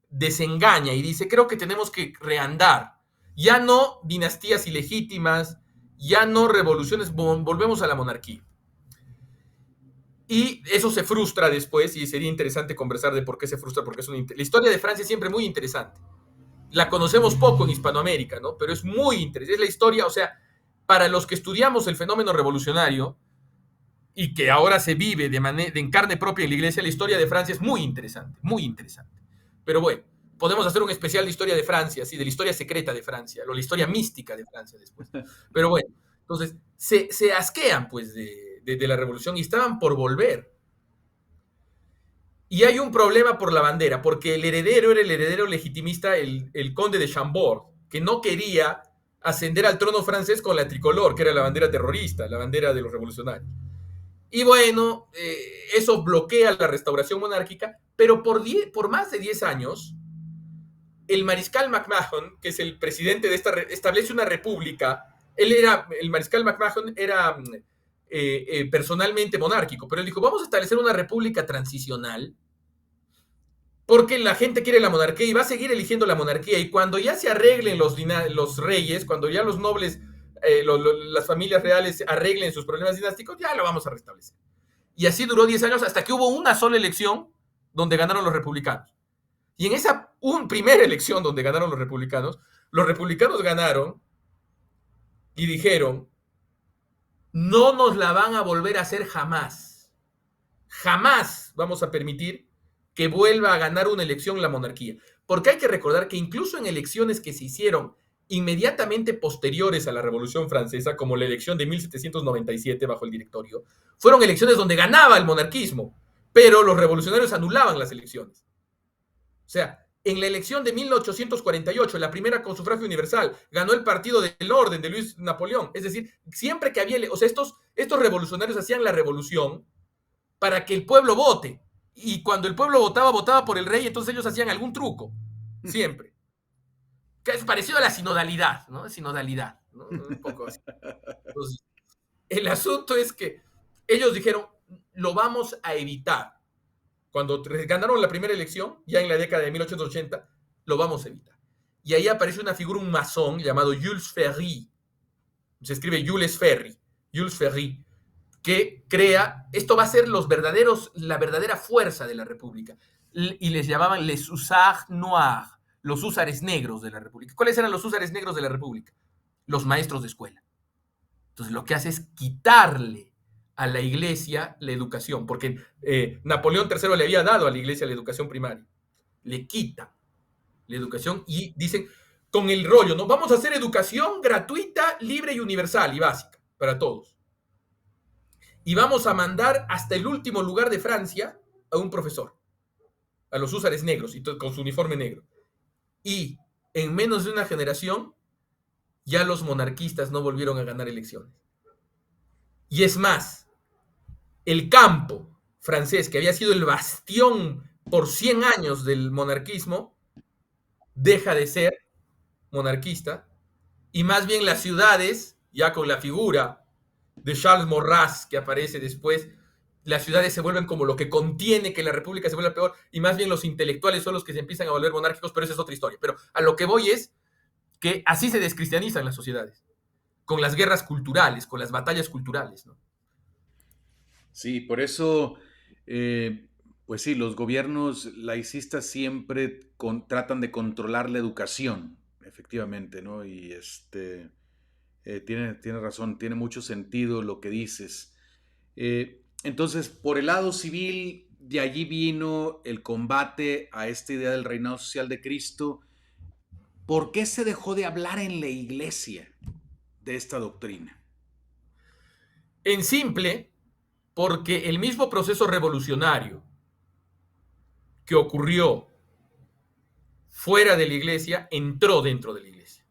B: desengaña y dice, creo que tenemos que reandar. Ya no dinastías ilegítimas, ya no revoluciones, volvemos a la monarquía. Y eso se frustra después y sería interesante conversar de por qué se frustra, porque la historia de Francia es siempre muy interesante. La conocemos poco en Hispanoamérica, ¿no? Pero es muy interesante. Es la historia, o sea, para los que estudiamos el fenómeno revolucionario y que ahora se vive en carne propia en la iglesia, la historia de Francia es muy interesante, muy interesante. Pero bueno, podemos hacer un especial de historia de Francia, sí, de la historia secreta de Francia, o la historia mística de Francia después. Pero bueno, entonces se asquean pues de la revolución y estaban por volver. Y hay un problema por la bandera, porque el heredero era el heredero legitimista, el conde de Chambord, que no quería ascender al trono francés con la tricolor, que era la bandera terrorista, la bandera de los revolucionarios. Y bueno, eso bloquea la restauración monárquica, pero por más de 10 años, el mariscal MacMahon, que es el presidente de establece una república. El mariscal MacMahon era personalmente monárquico, pero él dijo, vamos a establecer una república transicional porque la gente quiere la monarquía y va a seguir eligiendo la monarquía, y cuando ya se arreglen los reyes, cuando ya los nobles, las familias reales arreglen sus problemas dinásticos, ya lo vamos a restablecer. Y así duró 10 años hasta que hubo una sola elección donde ganaron los republicanos. Y en esa primera elección donde ganaron los republicanos ganaron y dijeron, no nos la van a volver a hacer jamás. Jamás vamos a permitir que vuelva a ganar una elección la monarquía. Porque hay que recordar que incluso en elecciones que se hicieron inmediatamente posteriores a la Revolución Francesa, como la elección de 1797 bajo el Directorio, fueron elecciones donde ganaba el monarquismo, pero los revolucionarios anulaban las elecciones. O sea, en la elección de 1848, la primera con sufragio universal, ganó el Partido del Orden de Luis Napoleón. Es decir, siempre que había... O sea, estos revolucionarios hacían la revolución para que el pueblo vote. Y cuando el pueblo votaba por el rey, entonces ellos hacían algún truco. Siempre. Que es parecido a la sinodalidad, ¿no? Sinodalidad, ¿no? Un poco así. Entonces, el asunto es que ellos dijeron, lo vamos a evitar. Cuando ganaron la primera elección, ya en la década de 1880, lo vamos a evitar. Y ahí aparece una figura, un masón llamado Jules Ferry. Se escribe Jules Ferry. Jules Ferry, que crea, esto va a ser la verdadera fuerza de la República. Y les llamaban les hussards noirs, los húsares negros de la República. ¿Cuáles eran los húsares negros de la República? Los maestros de escuela. Entonces lo que hace es quitarle a la iglesia la educación, porque Napoleón III le había dado a la iglesia la educación primaria. Le quita la educación y dicen, con el rollo, ¿no? Vamos a hacer educación gratuita, libre y universal y básica para todos. Y vamos a mandar hasta el último lugar de Francia a un profesor, a los húsares negros, y con su uniforme negro. Y en menos de una generación, ya los monarquistas no volvieron a ganar elecciones. Y es más, el campo francés, que había sido el bastión por 100 años del monarquismo, deja de ser monarquista, y más bien las ciudades, ya con la figura de Charles Maurras que aparece después, las ciudades se vuelven como lo que contiene que la república se vuelva peor, y más bien los intelectuales son los que se empiezan a volver monárquicos, pero esa es otra historia. Pero a lo que voy es que así se descristianizan las sociedades, con las guerras culturales, con las batallas culturales, ¿no?
A: Sí, por eso, pues sí, los gobiernos laicistas siempre tratan de controlar la educación, efectivamente, ¿no? Y tiene razón, tiene mucho sentido lo que dices. Entonces, por el lado civil, de allí vino el combate a esta idea del reinado social de Cristo. ¿Por qué se dejó de hablar en la iglesia de esta doctrina?
B: En simple, porque el mismo proceso revolucionario que ocurrió fuera de la iglesia entró dentro de la iglesia.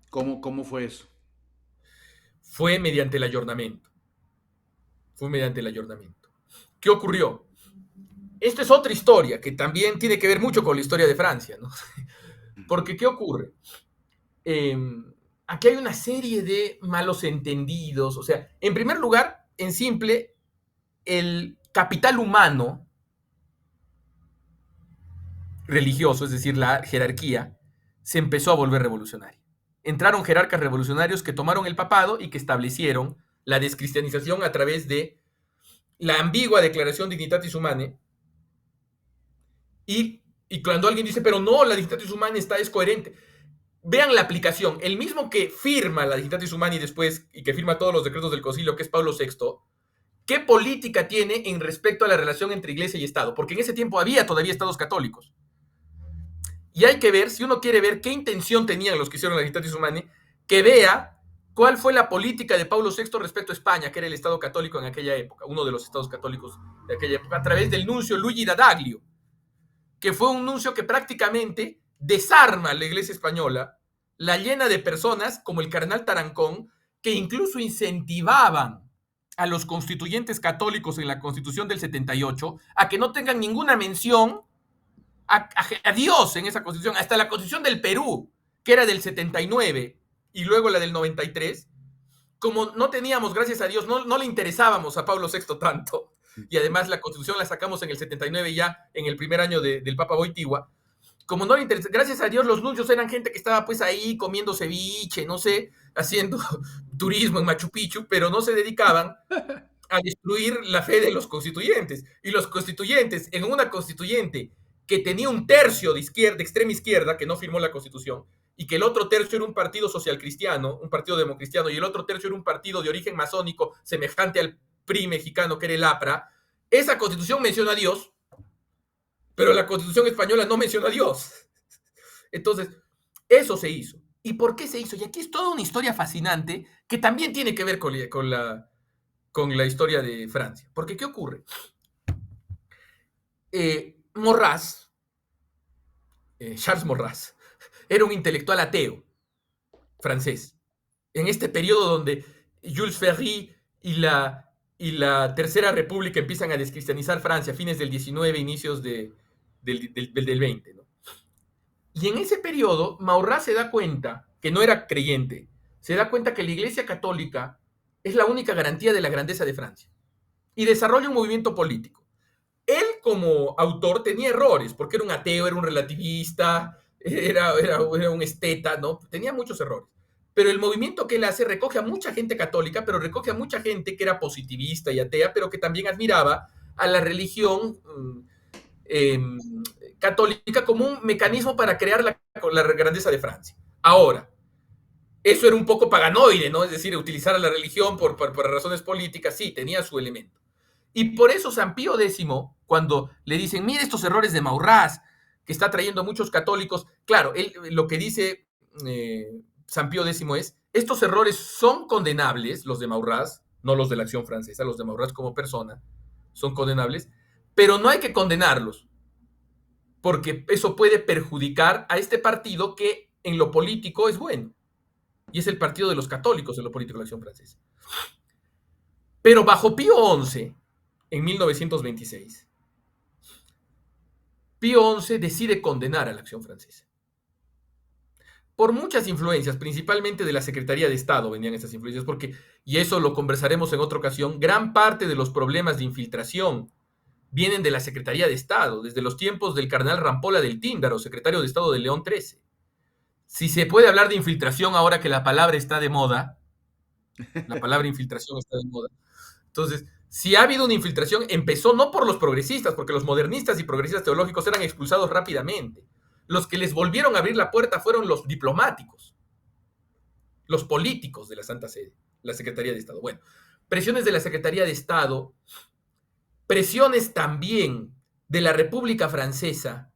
A: ¿Cómo fue eso?
B: Fue mediante el ayornamiento. ¿Qué ocurrió? Esta es otra historia que también tiene que ver mucho con la historia de Francia, ¿no? Porque, ¿qué ocurre? Aquí hay una serie de malos entendidos. O sea, en primer lugar, en simple, el capital humano religioso, es decir, la jerarquía, se empezó a volver revolucionaria. Entraron jerarcas revolucionarios que tomaron el papado y que establecieron la descristianización a través de la ambigua declaración Dignitatis Humanae. Y cuando alguien dice, pero no, la Dignitatis Humanae es coherente. Vean la aplicación. El mismo que firma la Dignitatis Humanae después y que firma todos los decretos del concilio, que es Pablo VI, ¿qué política tiene en respecto a la relación entre iglesia y Estado? Porque en ese tiempo había todavía estados católicos. Y hay que ver, si uno quiere ver qué intención tenían los que hicieron la Dignitatis Humanae, que vea cuál fue la política de Pablo VI respecto a España, que era el Estado católico en aquella época, uno de los estados católicos de aquella época, a través del nuncio Luigi D'Adaglio, que fue un nuncio que prácticamente desarma a la iglesia española la llena de personas como el cardenal Tarancón, que incluso incentivaban a los constituyentes católicos en la Constitución del 78 a que no tengan ninguna mención a Dios en esa Constitución, hasta la Constitución del Perú, que era del 79 y luego la del 93, como no teníamos, gracias a Dios, no le interesábamos a Pablo VI tanto, y además la Constitución la sacamos en el 79 ya en el primer año del Papa Wojtyła, como no le interesa, gracias a Dios los nuncios eran gente que estaba pues ahí comiendo ceviche, no sé, haciendo turismo en Machu Picchu, pero no se dedicaban a destruir la fe de los constituyentes. Y los constituyentes, en una constituyente que tenía un tercio de izquierda, de extrema izquierda, que no firmó la Constitución, y que el otro tercio era un partido social cristiano, un partido democristiano, y el otro tercio era un partido de origen masónico semejante al PRI mexicano, que era el APRA, esa Constitución menciona a Dios, pero la Constitución española no menciona a Dios. Entonces, eso se hizo. ¿Y por qué se hizo? Y aquí es toda una historia fascinante que también tiene que ver con la historia de Francia. Porque, ¿qué ocurre? Maurras, Charles Maurras, era un intelectual ateo francés. En este periodo donde Jules Ferry y la Tercera República empiezan a descristianizar Francia, fines del 19, inicios del 20, ¿no? Y en ese periodo, Maurras se da cuenta, que no era creyente, se da cuenta que la Iglesia Católica es la única garantía de la grandeza de Francia. Y desarrolla un movimiento político. Él como autor tenía errores, porque era un ateo, era un relativista, era un esteta, ¿no? Tenía muchos errores. Pero el movimiento que él hace recoge a mucha gente católica, pero recoge a mucha gente que era positivista y atea, pero que también admiraba a la religión católica como un mecanismo para crear la grandeza de Francia. Ahora, eso era un poco paganoide, ¿no? Es decir, utilizar a la religión por razones políticas, sí, tenía su elemento. Y por eso San Pío X, cuando le dicen, mire estos errores de Maurras, que está trayendo a muchos católicos, claro, él, lo que dice San Pío X es, estos errores son condenables, los de Maurras, no los de la Acción Francesa, los de Maurras como persona, son condenables, pero no hay que condenarlos, porque eso puede perjudicar a este partido que en lo político es bueno, y es el partido de los católicos en lo político de la Acción Francesa. Pero bajo Pío XI, en 1926, Pío XI decide condenar a la Acción Francesa. Por muchas influencias, principalmente de la Secretaría de Estado venían estas influencias, porque, y eso lo conversaremos en otra ocasión, gran parte de los problemas de infiltración vienen de la Secretaría de Estado, desde los tiempos del cardenal Rampolla del Tíndaro, secretario de Estado de León XIII. Si se puede hablar de infiltración ahora que la palabra está de moda, la palabra infiltración está de moda. Entonces, si ha habido una infiltración, empezó no por los progresistas, porque los modernistas y progresistas teológicos eran expulsados rápidamente. Los que les volvieron a abrir la puerta fueron los diplomáticos, los políticos de la Santa Sede, la Secretaría de Estado. Bueno, presiones de la Secretaría de Estado, presiones también de la República Francesa,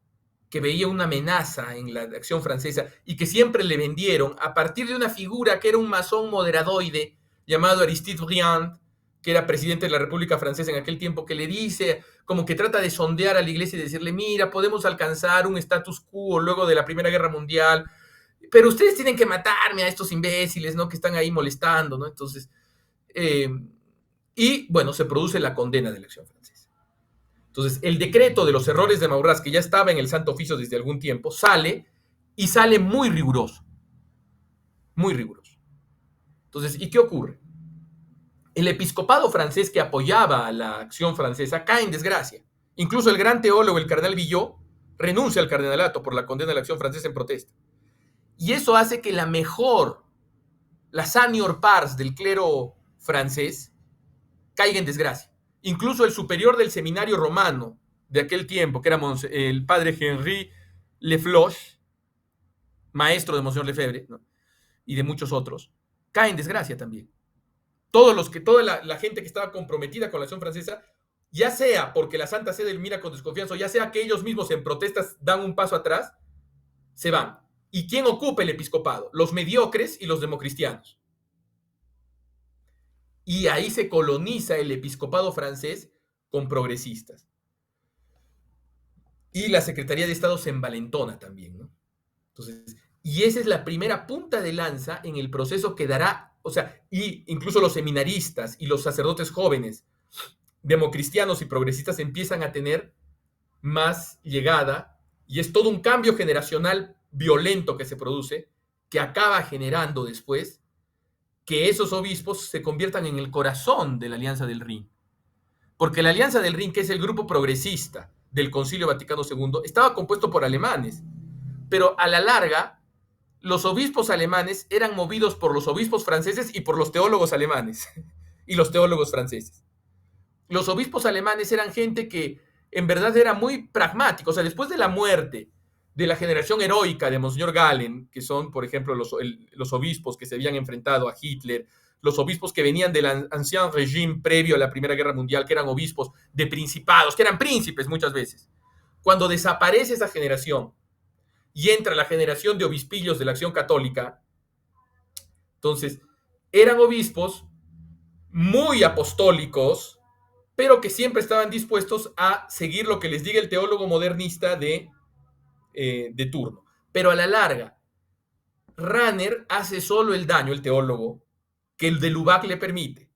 B: que veía una amenaza en la acción francesa y que siempre le vendieron a partir de una figura que era un masón moderadoide llamado Aristide Briand, que era presidente de la República Francesa en aquel tiempo, que le dice, como que trata de sondear a la iglesia y decirle, mira, podemos alcanzar un status quo luego de la Primera Guerra Mundial, pero ustedes tienen que matarme a estos imbéciles, ¿no? Que están ahí molestando, ¿no? Entonces, y bueno, se produce la condena de la acción francesa. Entonces, el decreto de los errores de Maurras, que ya estaba en el Santo Oficio desde algún tiempo, sale y sale muy riguroso. Muy riguroso. Entonces, ¿y qué ocurre? El episcopado francés que apoyaba a la acción francesa cae en desgracia. Incluso el gran teólogo, el cardenal Villot, renuncia al cardenalato por la condena de la acción francesa en protesta. Y eso hace que la senior pars del clero francés, caiga en desgracia. Incluso el superior del seminario romano de aquel tiempo, que era el padre Henri Lefloche, maestro de Monseñor Lefebvre, ¿no? Y de muchos otros, cae en desgracia también. Toda la gente que estaba comprometida con la acción francesa, ya sea porque la Santa Sede mira con desconfianza, o ya sea que ellos mismos en protestas dan un paso atrás, se van. ¿Y quién ocupa el episcopado? Los mediocres y los democristianos. Y ahí se coloniza el episcopado francés con progresistas. Y la Secretaría de Estado se envalentona también, ¿no? Entonces, Y esa es la primera punta de lanza en el proceso que dará, o sea, y incluso los seminaristas y los sacerdotes jóvenes, democristianos y progresistas empiezan a tener más llegada y es todo un cambio generacional violento que se produce, que acaba generando después que esos obispos se conviertan en el corazón de la Alianza del Rin. Porque la Alianza del Rin, que es el grupo progresista del Concilio Vaticano II, estaba compuesto por alemanes, pero a la larga los obispos alemanes eran movidos por los obispos franceses y por los teólogos alemanes y los teólogos franceses. Los obispos alemanes eran gente que en verdad era muy pragmática. O sea, después de la muerte de la generación heroica de Monseñor Galen, que son, por ejemplo, los obispos que se habían enfrentado a Hitler, los obispos que venían del ancien régime previo a la Primera Guerra Mundial, que eran obispos de principados, que eran príncipes muchas veces. Cuando desaparece esa generación y entra la generación de obispillos de la Acción Católica, entonces eran obispos muy apostólicos, pero que siempre estaban dispuestos a seguir lo que les diga el teólogo modernista de turno. Pero a la larga, Ranner hace solo el daño, el teólogo, que el de Lubac le permite.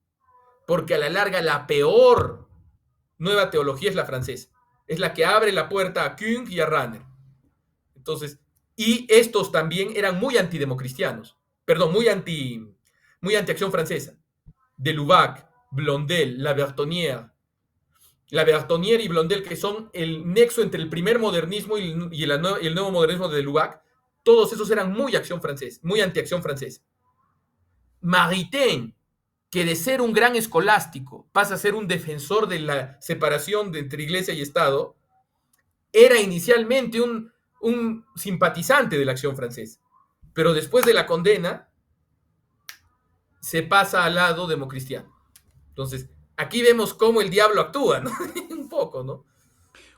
B: Porque a la larga la peor nueva teología es la francesa. Es la que abre la puerta a Küng y a Ranner. Entonces, y estos también eran muy antidemocristianos. Perdón, muy anti Acción Francesa. De Lubac, Blondel, La Bertonnière y Blondel, que son el nexo entre el primer modernismo y el nuevo modernismo de Lubac, todos esos eran muy acción francesa, muy anti-acción francesa. Maritain, que de ser un gran escolástico pasa a ser un defensor de la separación entre iglesia y Estado, era inicialmente un simpatizante de la acción francesa. Pero después de la condena, se pasa al lado democristiano. Entonces, aquí vemos cómo el diablo actúa, ¿no? Un poco, ¿no?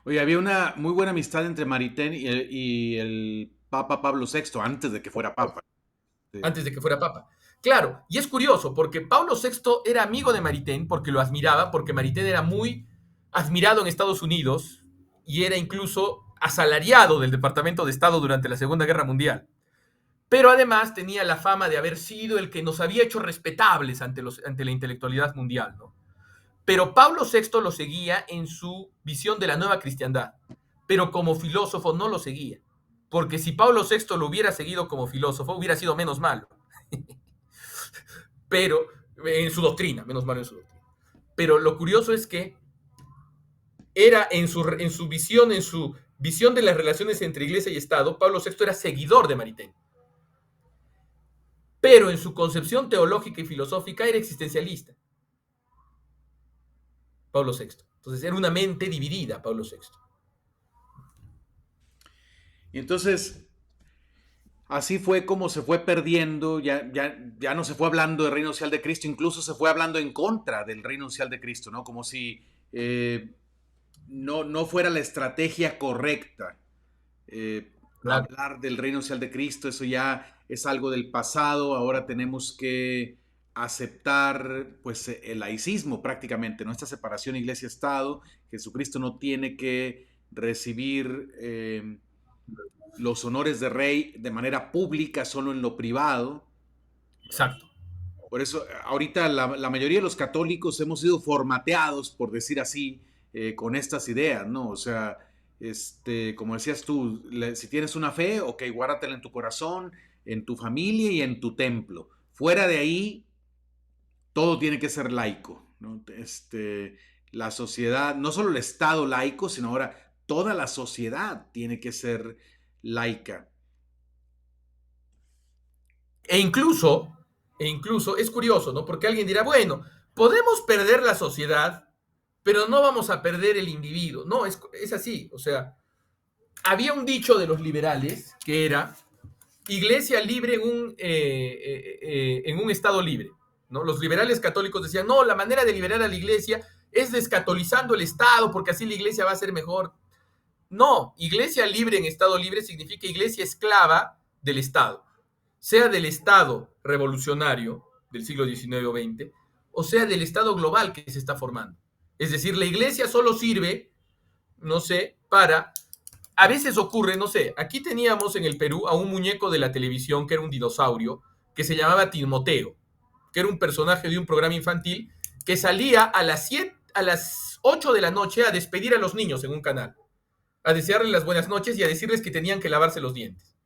A: Oye, había una muy buena amistad entre Maritain y el Papa Pablo VI antes de que fuera Papa. Sí.
B: Antes de que fuera papa. Claro, y es curioso porque Pablo VI era amigo de Maritain porque lo admiraba, porque Maritain era muy admirado en Estados Unidos y era incluso asalariado del Departamento de Estado durante la Segunda Guerra Mundial. Pero además tenía la fama de haber sido el que nos había hecho respetables ante la intelectualidad mundial, ¿no? Pero Pablo VI lo seguía en su visión de la nueva cristiandad, pero como filósofo no lo seguía, porque si Pablo VI lo hubiera seguido como filósofo, hubiera sido menos malo. Pero en su doctrina, menos malo en su doctrina. Pero lo curioso es que era en su visión de las relaciones entre iglesia y Estado, Pablo VI era seguidor de Maritain. Pero en su concepción teológica y filosófica era existencialista. Pablo VI. Entonces era una mente dividida, Pablo VI.
A: Y entonces, así fue como se fue perdiendo, ya no se fue hablando del reino social de Cristo, incluso se fue hablando en contra del reino social de Cristo, ¿no? Como si no fuera la estrategia correcta.
B: Claro.
A: Hablar del reino social de Cristo, eso ya es algo del pasado, ahora tenemos que aceptar pues el laicismo prácticamente, ¿no? Esta separación iglesia-estado, Jesucristo no tiene que recibir los honores de rey de manera pública, solo en lo privado.
B: Exacto.
A: Por eso, ahorita la mayoría de los católicos hemos sido formateados, por decir así, con estas ideas, ¿no? O sea, como decías tú, si tienes una fe, ok, guárdatela en tu corazón, en tu familia y en tu templo. Fuera de ahí, todo tiene que ser laico, ¿no? La sociedad, no solo el Estado laico, sino ahora toda la sociedad tiene que ser laica.
B: E incluso, es curioso, ¿no? Porque alguien dirá, bueno, podemos perder la sociedad, pero no vamos a perder el individuo. No, es así. O sea, había un dicho de los liberales que era iglesia libre en un estado libre, ¿no? Los liberales católicos decían, no, la manera de liberar a la iglesia es descatolizando el Estado, porque así la iglesia va a ser mejor. No, iglesia libre en estado libre significa iglesia esclava del Estado, sea del Estado revolucionario del siglo XIX o XX, o sea del Estado global que se está formando. Es decir, la iglesia solo sirve, no sé, para a veces ocurre, no sé, aquí teníamos en el Perú a un muñeco de la televisión que era un dinosaurio, que se llamaba Timoteo, que era un personaje de un programa infantil que salía a las 7, a las 8 de la noche a despedir a los niños en un canal, a desearles las buenas noches y a decirles que tenían que lavarse los dientes.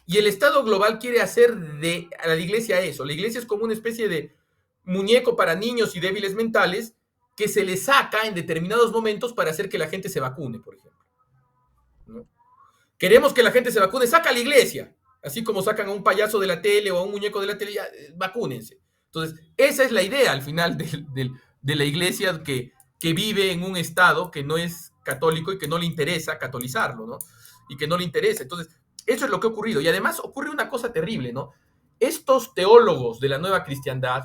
B: Y el Estado global quiere hacer de a la iglesia eso. La iglesia es como una especie de muñeco para niños y débiles mentales que se le saca en determinados momentos para hacer que la gente se vacune, por ejemplo, ¿no? Queremos que la gente se vacune, saca a la iglesia. Así como sacan a un payaso de la tele o a un muñeco de la tele, ya, vacúnense. Entonces, esa es la idea al final de la iglesia que vive en un estado que no es católico y que no le interesa catolizarlo, ¿no? Y que no le interesa. Entonces, eso es lo que ha ocurrido. Y además ocurre una cosa terrible, ¿no? Estos teólogos de la nueva cristiandad,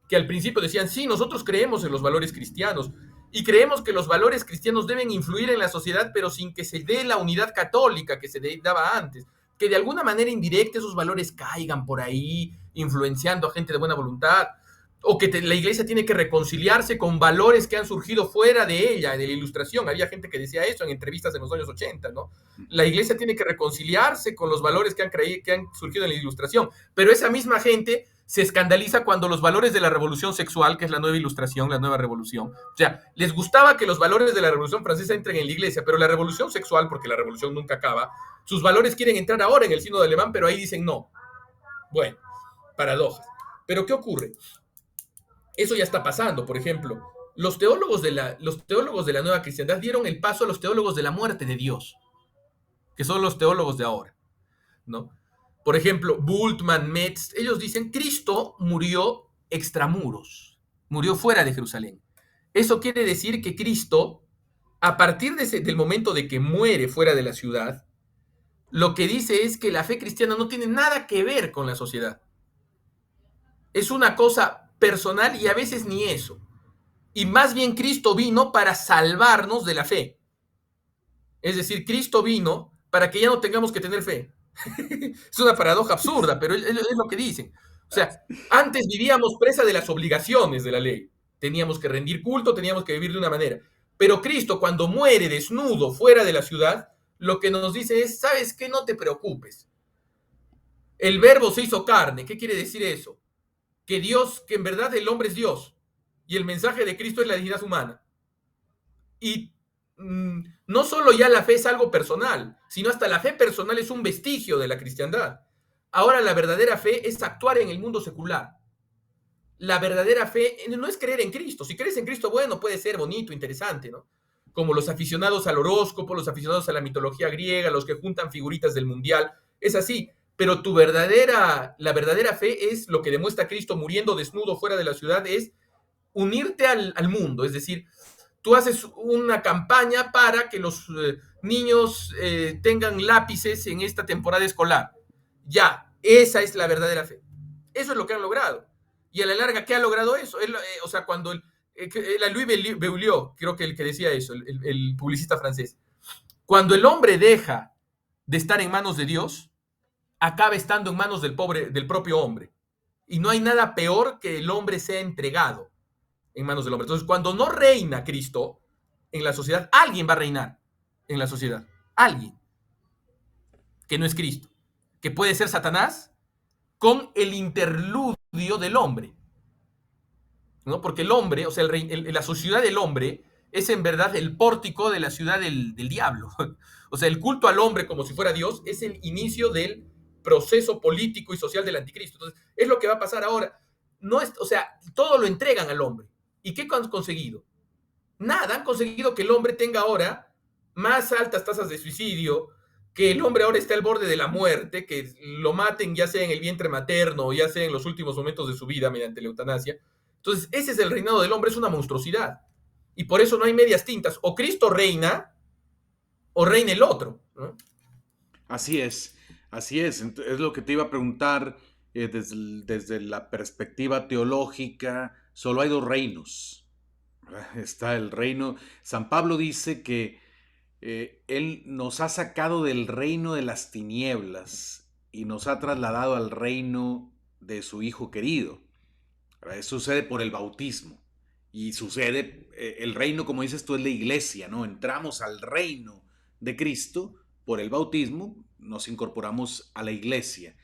B: que al principio decían, sí, nosotros creemos en los valores cristianos y creemos que los valores cristianos deben influir en la sociedad, pero sin que se dé la unidad católica que se daba antes, que de alguna manera indirecta esos valores caigan por ahí, influenciando a gente de buena voluntad, o que la iglesia tiene que reconciliarse con valores que han surgido fuera de ella, de la ilustración. Había gente que decía eso en entrevistas en los años 80, ¿no? La iglesia tiene que reconciliarse con los valores que han surgido en la ilustración, pero esa misma gente se escandaliza cuando los valores de la revolución sexual, que es la nueva ilustración, la nueva revolución, o sea, les gustaba que los valores de la revolución francesa entren en la iglesia, pero la revolución sexual, porque la revolución nunca acaba, sus valores quieren entrar ahora en el sínodo alemán, pero ahí dicen no. Bueno, paradojas. Pero ¿qué ocurre? Eso ya está pasando. Por ejemplo, los teólogos de la nueva cristiandad dieron el paso a los teólogos de la muerte de Dios, que son los teólogos de ahora, ¿no? Por ejemplo, Bultmann, Metz, ellos dicen, Cristo murió extramuros, murió fuera de Jerusalén. Eso quiere decir que Cristo, a partir del momento de que muere fuera de la ciudad, lo que dice es que la fe cristiana no tiene nada que ver con la sociedad. Es una cosa personal y a veces ni eso. Y más bien Cristo vino para salvarnos de la fe. Es decir, Cristo vino para que ya no tengamos que tener fe. Es una paradoja absurda, pero es lo que dicen. O sea, antes vivíamos presa de las obligaciones de la ley. Teníamos que rendir culto, teníamos que vivir de una manera. Pero Cristo, cuando muere desnudo fuera de la ciudad, lo que nos dice es, ¿sabes qué? No te preocupes. El verbo se hizo carne. ¿Qué quiere decir eso? Que Dios, que en verdad el hombre es Dios. Y el mensaje de Cristo es la dignidad humana. Y no solo ya la fe es algo personal, sino hasta la fe personal es un vestigio de la cristiandad. Ahora la verdadera fe es actuar en el mundo secular. La verdadera fe no es creer en Cristo. Si crees en Cristo, bueno, puede ser bonito, interesante, ¿no? Como los aficionados al horóscopo, los aficionados a la mitología griega, los que juntan figuritas del mundial. Es así. Pero la verdadera fe es lo que demuestra Cristo muriendo desnudo fuera de la ciudad, es unirte al mundo. Es decir, tú haces una campaña para que los niños tengan lápices en esta temporada escolar. Ya, esa es la verdadera fe. Eso es lo que han logrado. Y a la larga, ¿qué ha logrado eso? O sea, cuando Louis Beaulieu, creo que el que decía eso, el publicista francés, cuando el hombre deja de estar en manos de Dios, acaba estando en manos del propio hombre. Y no hay nada peor que el hombre sea entregado en manos del hombre. Entonces, cuando no reina Cristo en la sociedad, alguien va a reinar en la sociedad. Alguien que no es Cristo. Que puede ser Satanás con el interludio del hombre. ¿No? Porque el hombre, o sea, la sociedad del hombre es en verdad el pórtico de la ciudad del diablo. O sea, el culto al hombre como si fuera Dios es el inicio del proceso político y social del anticristo. Entonces, es lo que va a pasar ahora. No es, o sea, todo lo entregan al hombre. ¿Y qué han conseguido? Nada, han conseguido que el hombre tenga ahora más altas tasas de suicidio, que el hombre ahora está al borde de la muerte, que lo maten ya sea en el vientre materno o ya sea en los últimos momentos de su vida mediante la eutanasia. Entonces, ese es el reinado del hombre, es una monstruosidad. Y por eso no hay medias tintas. O Cristo reina, o reina el otro, ¿no?
A: Así es, así es. Es lo que te iba a preguntar desde la perspectiva teológica. Solo hay dos reinos. Está el reino. San Pablo dice que Él nos ha sacado del reino de las tinieblas y nos ha trasladado al reino de su Hijo querido. Eso sucede por el bautismo. Y sucede, el reino, como dices tú, es la iglesia, ¿no? Entramos al reino de Cristo, por el bautismo, nos incorporamos a la iglesia.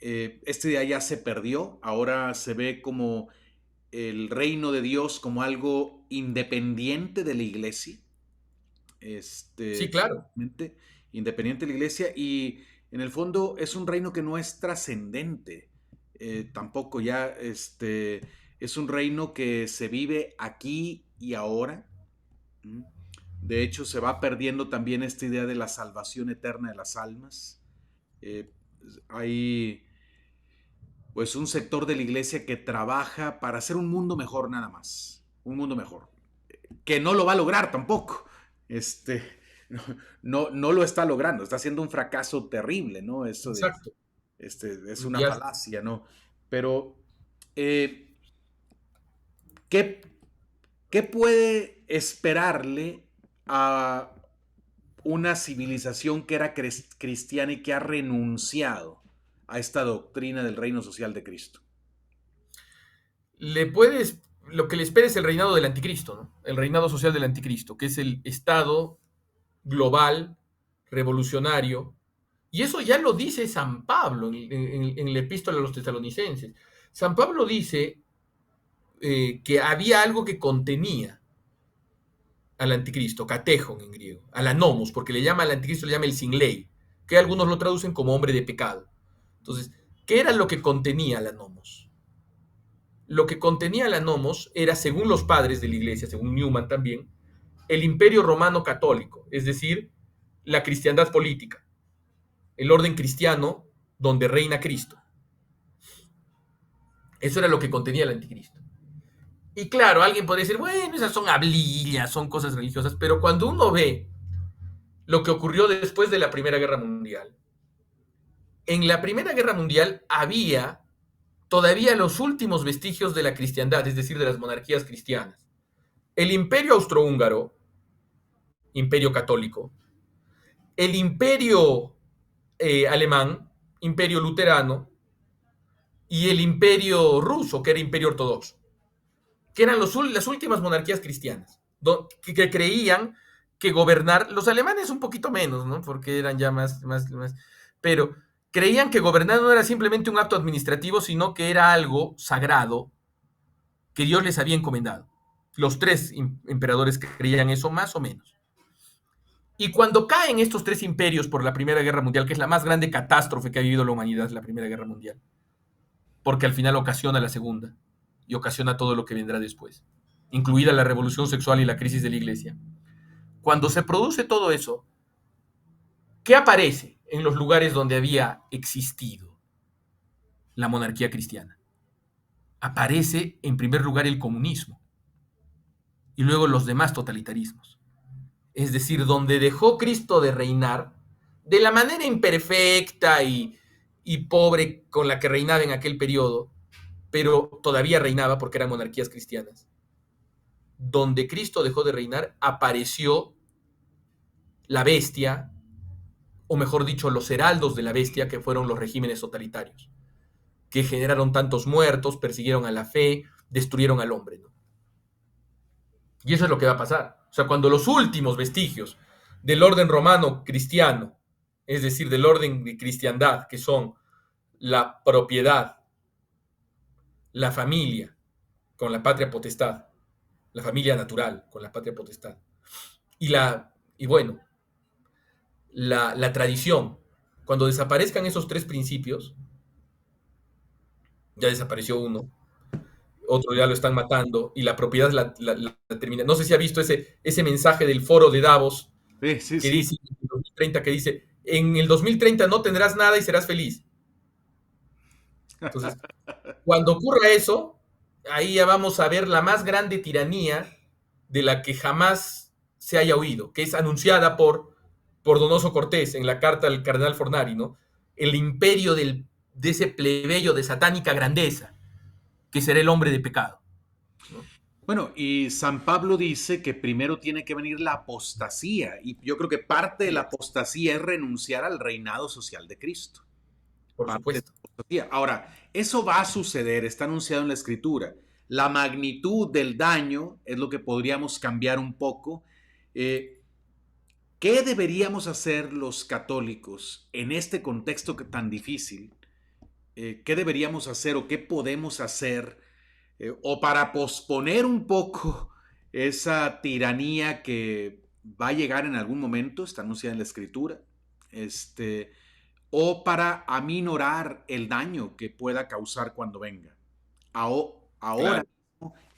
A: Esta idea ya se perdió, ahora se ve como el reino de Dios como algo independiente de la iglesia,
B: Sí, claro.
A: independiente de la iglesia, y en el fondo es un reino que no es trascendente, tampoco ya, es un reino que se vive aquí y ahora. ¿Mm? De hecho, se va perdiendo también esta idea de la salvación eterna de las almas. Eh, Hay pues un sector de la iglesia que trabaja para hacer un mundo mejor nada más, un mundo mejor, que no lo va a lograr tampoco. Este, no, no lo está logrando, está siendo un fracaso terrible, ¿no? Eso de,
B: Exacto.
A: es una
B: Ya,
A: falacia, ¿no? Pero, eh, ¿qué, ¿qué puede esperarle a una civilización que era cristiana y que ha renunciado a esta doctrina del reino social de Cristo?
B: le puedes, lo que le espera es el reinado del anticristo, ¿no? El reinado social del anticristo, que es el Estado global, revolucionario. Y eso ya lo dice San Pablo en la epístola a los tesalonicenses. San Pablo dice que había algo que contenía al anticristo, catejon en griego, al anomos, porque le llama al anticristo, le llama el sin ley, que algunos lo traducen como hombre de pecado. Entonces, ¿qué era lo que contenía al anomos? Lo que contenía la nomos era, según los padres de la iglesia, según Newman también, el imperio romano católico, es decir, la cristiandad política, el orden cristiano donde reina Cristo. Eso era lo que contenía el anticristo. Y claro, alguien podría decir, bueno, esas son hablillas, son cosas religiosas, pero cuando uno ve lo que ocurrió después de la Primera Guerra Mundial, en la Primera Guerra Mundial había todavía los últimos vestigios de la cristiandad, es decir, de las monarquías cristianas. El imperio austrohúngaro, imperio católico, el imperio alemán, imperio luterano, y el imperio ruso, que era imperio ortodoxo, que eran las últimas monarquías cristianas, que creían que gobernar, los alemanes un poquito menos, ¿no? Porque eran ya más, pero creían que gobernar no era simplemente un acto administrativo, sino que era algo sagrado que Dios les había encomendado. Los tres emperadores creían eso más o menos. Y cuando caen estos tres imperios por la Primera Guerra Mundial, que es la más grande catástrofe que ha vivido la humanidad, la Primera Guerra Mundial, porque al final ocasiona la Segunda y ocasiona todo lo que vendrá después, incluida la revolución sexual y la crisis de la Iglesia. Cuando se produce todo eso, ¿qué aparece en los lugares donde había existido la monarquía cristiana? Aparece en primer lugar el comunismo y luego los demás totalitarismos. Es decir, donde dejó Cristo de reinar de la manera imperfecta y pobre con la que reinaba en aquel periodo, pero todavía reinaba porque eran monarquías cristianas. Donde Cristo dejó de reinar, apareció la bestia, o mejor dicho, los heraldos de la bestia, que fueron los regímenes totalitarios, que generaron tantos muertos, persiguieron a la fe, destruyeron al hombre, ¿no? Y eso es lo que va a pasar. O sea, cuando los últimos vestigios del orden romano cristiano, es decir, del orden de cristiandad, que son la propiedad, la familia con la patria potestad, la familia natural con la patria potestad, y bueno, la tradición, cuando desaparezcan esos tres principios, ya desapareció uno, otro ya lo están matando, y la propiedad la termina. No sé si ha visto ese mensaje del foro de Davos,
A: Sí, sí,
B: que
A: sí.
B: dice, en el 2030, que dice, en el 2030 no tendrás nada y serás feliz. Entonces, cuando ocurra eso, ahí ya vamos a ver la más grande tiranía de la que jamás se haya oído, que es anunciada por Donoso Cortés en la carta al cardenal Fornari, ¿no? El imperio de ese plebeyo de satánica grandeza, que será el hombre de pecado, ¿no?
A: Bueno, y San Pablo dice que primero tiene que venir la apostasía, y yo creo que parte de
B: Sí,
A: la apostasía es renunciar al reinado social de Cristo.
B: por
A: Parte de
B: supuesto.
A: la apostasía. Ahora, eso va a suceder, está anunciado en la Escritura. La magnitud del daño es lo que podríamos cambiar un poco. Eh, ¿qué deberíamos hacer los católicos en este contexto tan difícil? ¿Qué deberíamos hacer o qué podemos hacer o para posponer un poco esa tiranía que va a llegar en algún momento, está anunciada en la escritura, o para aminorar el daño que pueda causar cuando venga? Ahora,
B: Claro.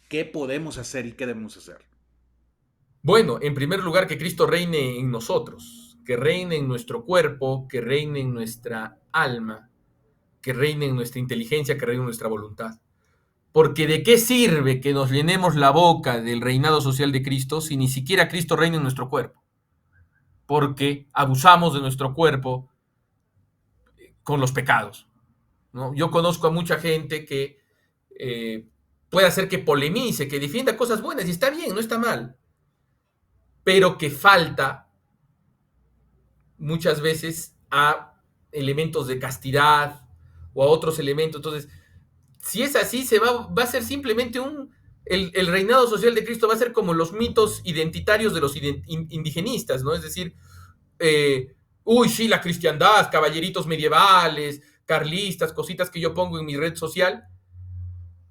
A: ¿qué podemos hacer y qué debemos hacer?
B: Bueno, en primer lugar, que Cristo reine en nosotros, que reine en nuestro cuerpo, que reine en nuestra alma, que reine en nuestra inteligencia, que reine en nuestra voluntad. Porque ¿de qué sirve que nos llenemos la boca del reinado social de Cristo si ni siquiera Cristo reina en nuestro cuerpo? Porque abusamos de nuestro cuerpo con los pecados, ¿no? Yo conozco a mucha gente que puede hacer que polemice, que defienda cosas buenas, y está bien, no está mal, pero que falta muchas veces a elementos de castidad o a otros elementos. Entonces, si es así, va a ser simplemente el reinado social de Cristo va a ser como los mitos identitarios de los indigenistas, ¿no? Es decir, uy, sí, la cristiandad, caballeritos medievales, carlistas, cositas que yo pongo en mi red social,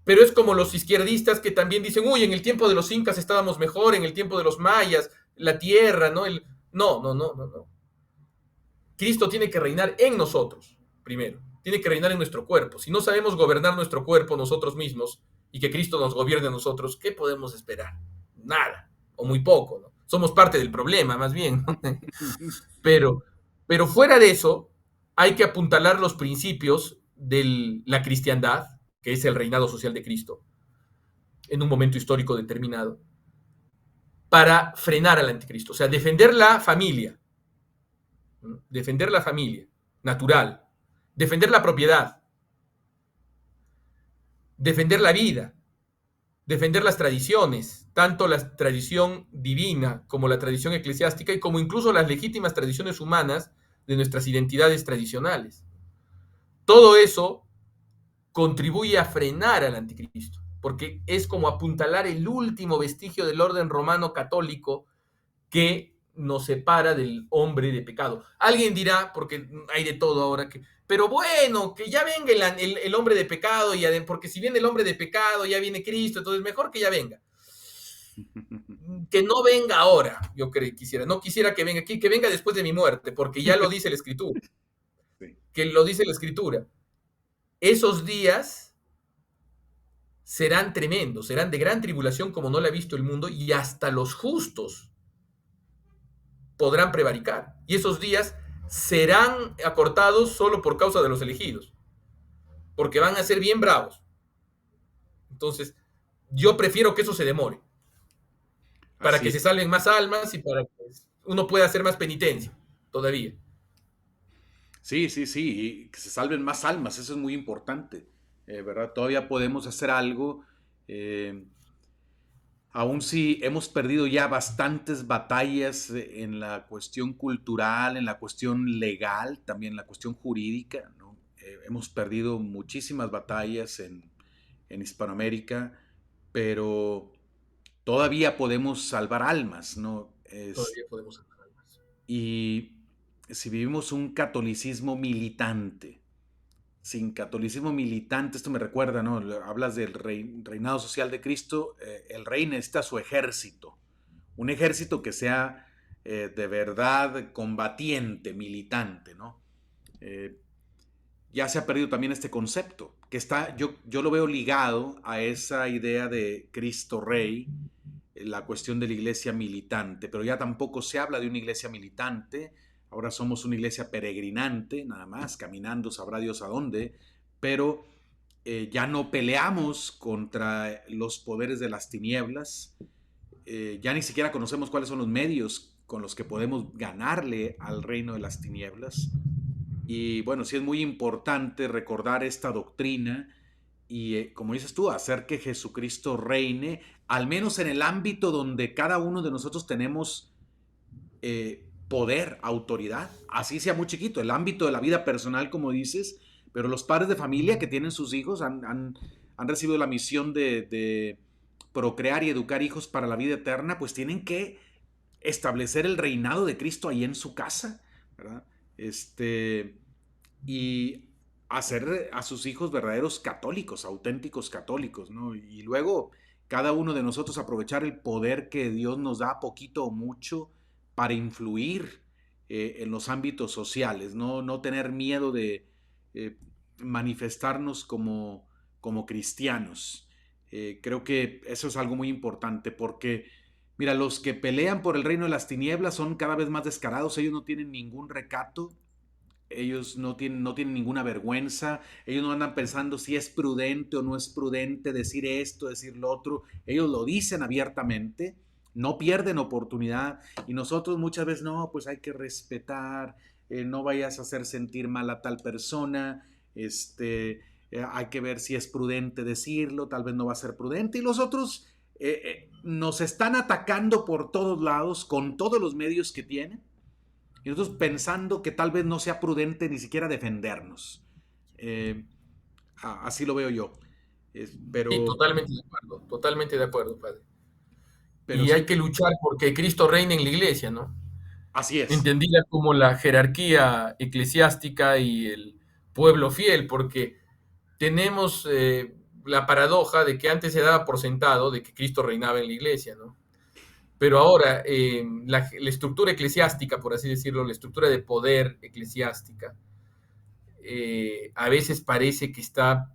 B: pero es como los izquierdistas que también dicen, uy, en el tiempo de los incas estábamos mejor, en el tiempo de los mayas, la tierra, ¿no? No, no, no, no, no. Cristo tiene que reinar en nosotros, primero. Tiene que reinar en nuestro cuerpo. Si no sabemos gobernar nuestro cuerpo nosotros mismos y que Cristo nos gobierne a nosotros, ¿qué podemos esperar? Nada, o muy poco, ¿no? Somos parte del problema, más bien. pero, pero fuera de eso, hay que apuntalar los principios de la cristiandad, que es el reinado social de Cristo, en un momento histórico determinado, para frenar al anticristo. O sea, defender la familia natural, defender la propiedad, defender la vida, defender las tradiciones, tanto la tradición divina como la tradición eclesiástica y como incluso las legítimas tradiciones humanas de nuestras identidades tradicionales. Todo eso contribuye a frenar al anticristo, porque es como apuntalar el último vestigio del orden romano católico que nos separa del hombre de pecado. Alguien dirá, porque hay de todo ahora, pero bueno, que ya venga el hombre de pecado, porque si viene el hombre de pecado, ya viene Cristo, entonces mejor que ya venga. Que no venga ahora, yo quisiera. No quisiera que venga aquí, que venga después de mi muerte, porque ya lo dice la Escritura.
A: Sí.
B: Que lo dice la Escritura. Esos días serán tremendos, serán de gran tribulación como no la ha visto el mundo, y hasta los justos podrán prevaricar. Y esos días serán acortados solo por causa de los elegidos, porque van a ser bien bravos. Entonces, yo prefiero que eso se demore, para
A: Así
B: que
A: es.
B: se salven más almas y para que uno pueda hacer más penitencia todavía.
A: Sí, sí, sí, y que se salven más almas, eso es muy importante, ¿verdad? Todavía podemos hacer algo, eh, aun si hemos perdido ya bastantes batallas en la cuestión cultural, en la cuestión legal, también en la cuestión jurídica, ¿no? Hemos perdido muchísimas batallas en Hispanoamérica, pero todavía podemos salvar almas, ¿no?
B: Todavía podemos salvar almas.
A: Y si vivimos un catolicismo militante, sin catolicismo militante, esto me recuerda, ¿no? Hablas del reinado social de Cristo, el rey necesita su ejército, un ejército que sea de verdad combatiente, militante, ¿no? Eh, ya se ha perdido también este concepto, que está, yo lo veo ligado a esa idea de Cristo Rey, la cuestión de la iglesia militante, pero ya tampoco se habla de una iglesia militante, ahora somos una iglesia peregrinante, nada más, caminando, sabrá Dios a dónde, pero ya no peleamos contra los poderes de las tinieblas, ya ni siquiera conocemos cuáles son los medios con los que podemos ganarle al reino de las tinieblas. Y bueno, sí es muy importante recordar esta doctrina y, como dices tú, hacer que Jesucristo reine, al menos en el ámbito donde cada uno de nosotros tenemos poder, autoridad, así sea muy chiquito, el ámbito de la vida personal, como dices, pero los padres de familia que tienen sus hijos han recibido la misión de procrear y educar hijos para la vida eterna, pues tienen que establecer el reinado de Cristo ahí en su casa, ¿verdad? Y hacer a sus hijos verdaderos católicos, auténticos católicos, ¿no? Y luego cada uno de nosotros aprovechar el poder que Dios nos da, poquito o mucho, para influir en los ámbitos sociales, ¿no? No tener miedo de eh, manifestarnos como cristianos. Creo que eso es algo muy importante porque, mira, los que pelean por el reino de las tinieblas son cada vez más descarados, ellos no tienen ningún recato, ellos no tienen ninguna vergüenza, ellos no andan pensando si es prudente o no es prudente decir esto, decir lo otro, ellos lo dicen abiertamente, no pierden oportunidad y nosotros muchas veces no, pues hay que respetar, no vayas a hacer sentir mal a tal persona, hay que ver si es prudente decirlo, tal vez no va a ser prudente y los otros nos están atacando por todos lados con todos los medios que tienen y nosotros pensando que tal vez no sea prudente ni siquiera defendernos. Eh, Así lo veo yo.
B: Sí,
A: Pero,
B: totalmente de acuerdo, padre.
A: pero
B: Y hay
A: sí,
B: que luchar porque Cristo reine en la iglesia, ¿no?
A: así es.
B: Entendida como la jerarquía eclesiástica y el pueblo fiel, porque tenemos la paradoja de que antes se daba por sentado de que Cristo reinaba en la iglesia, ¿no? Pero ahora la estructura eclesiástica, por así decirlo, la estructura de poder eclesiástica, a veces parece que está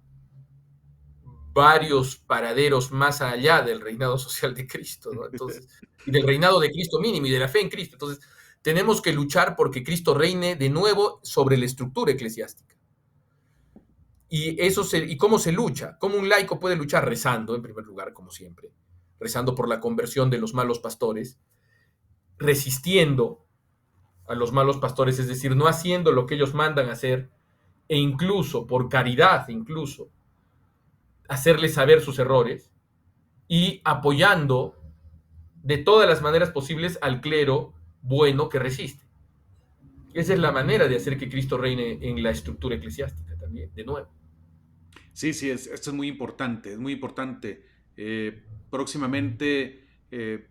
B: varios paraderos más allá del reinado social de Cristo, ¿no? Entonces, y del reinado de Cristo mínimo y de la fe en Cristo. Entonces, tenemos que luchar porque Cristo reine de nuevo sobre la estructura eclesiástica. ¿Y cómo se lucha? ¿Cómo un laico puede luchar? Rezando, en primer lugar, como siempre, rezando por la conversión de los malos pastores, resistiendo a los malos pastores, es decir, no haciendo lo que ellos mandan hacer, e incluso, por caridad, incluso, hacerles saber sus errores, y apoyando de todas las maneras posibles al clero bueno que resiste. Esa es la manera de hacer que Cristo reine en la estructura eclesiástica también, de nuevo.
A: Sí, sí, esto es muy importante, es muy importante. Próximamente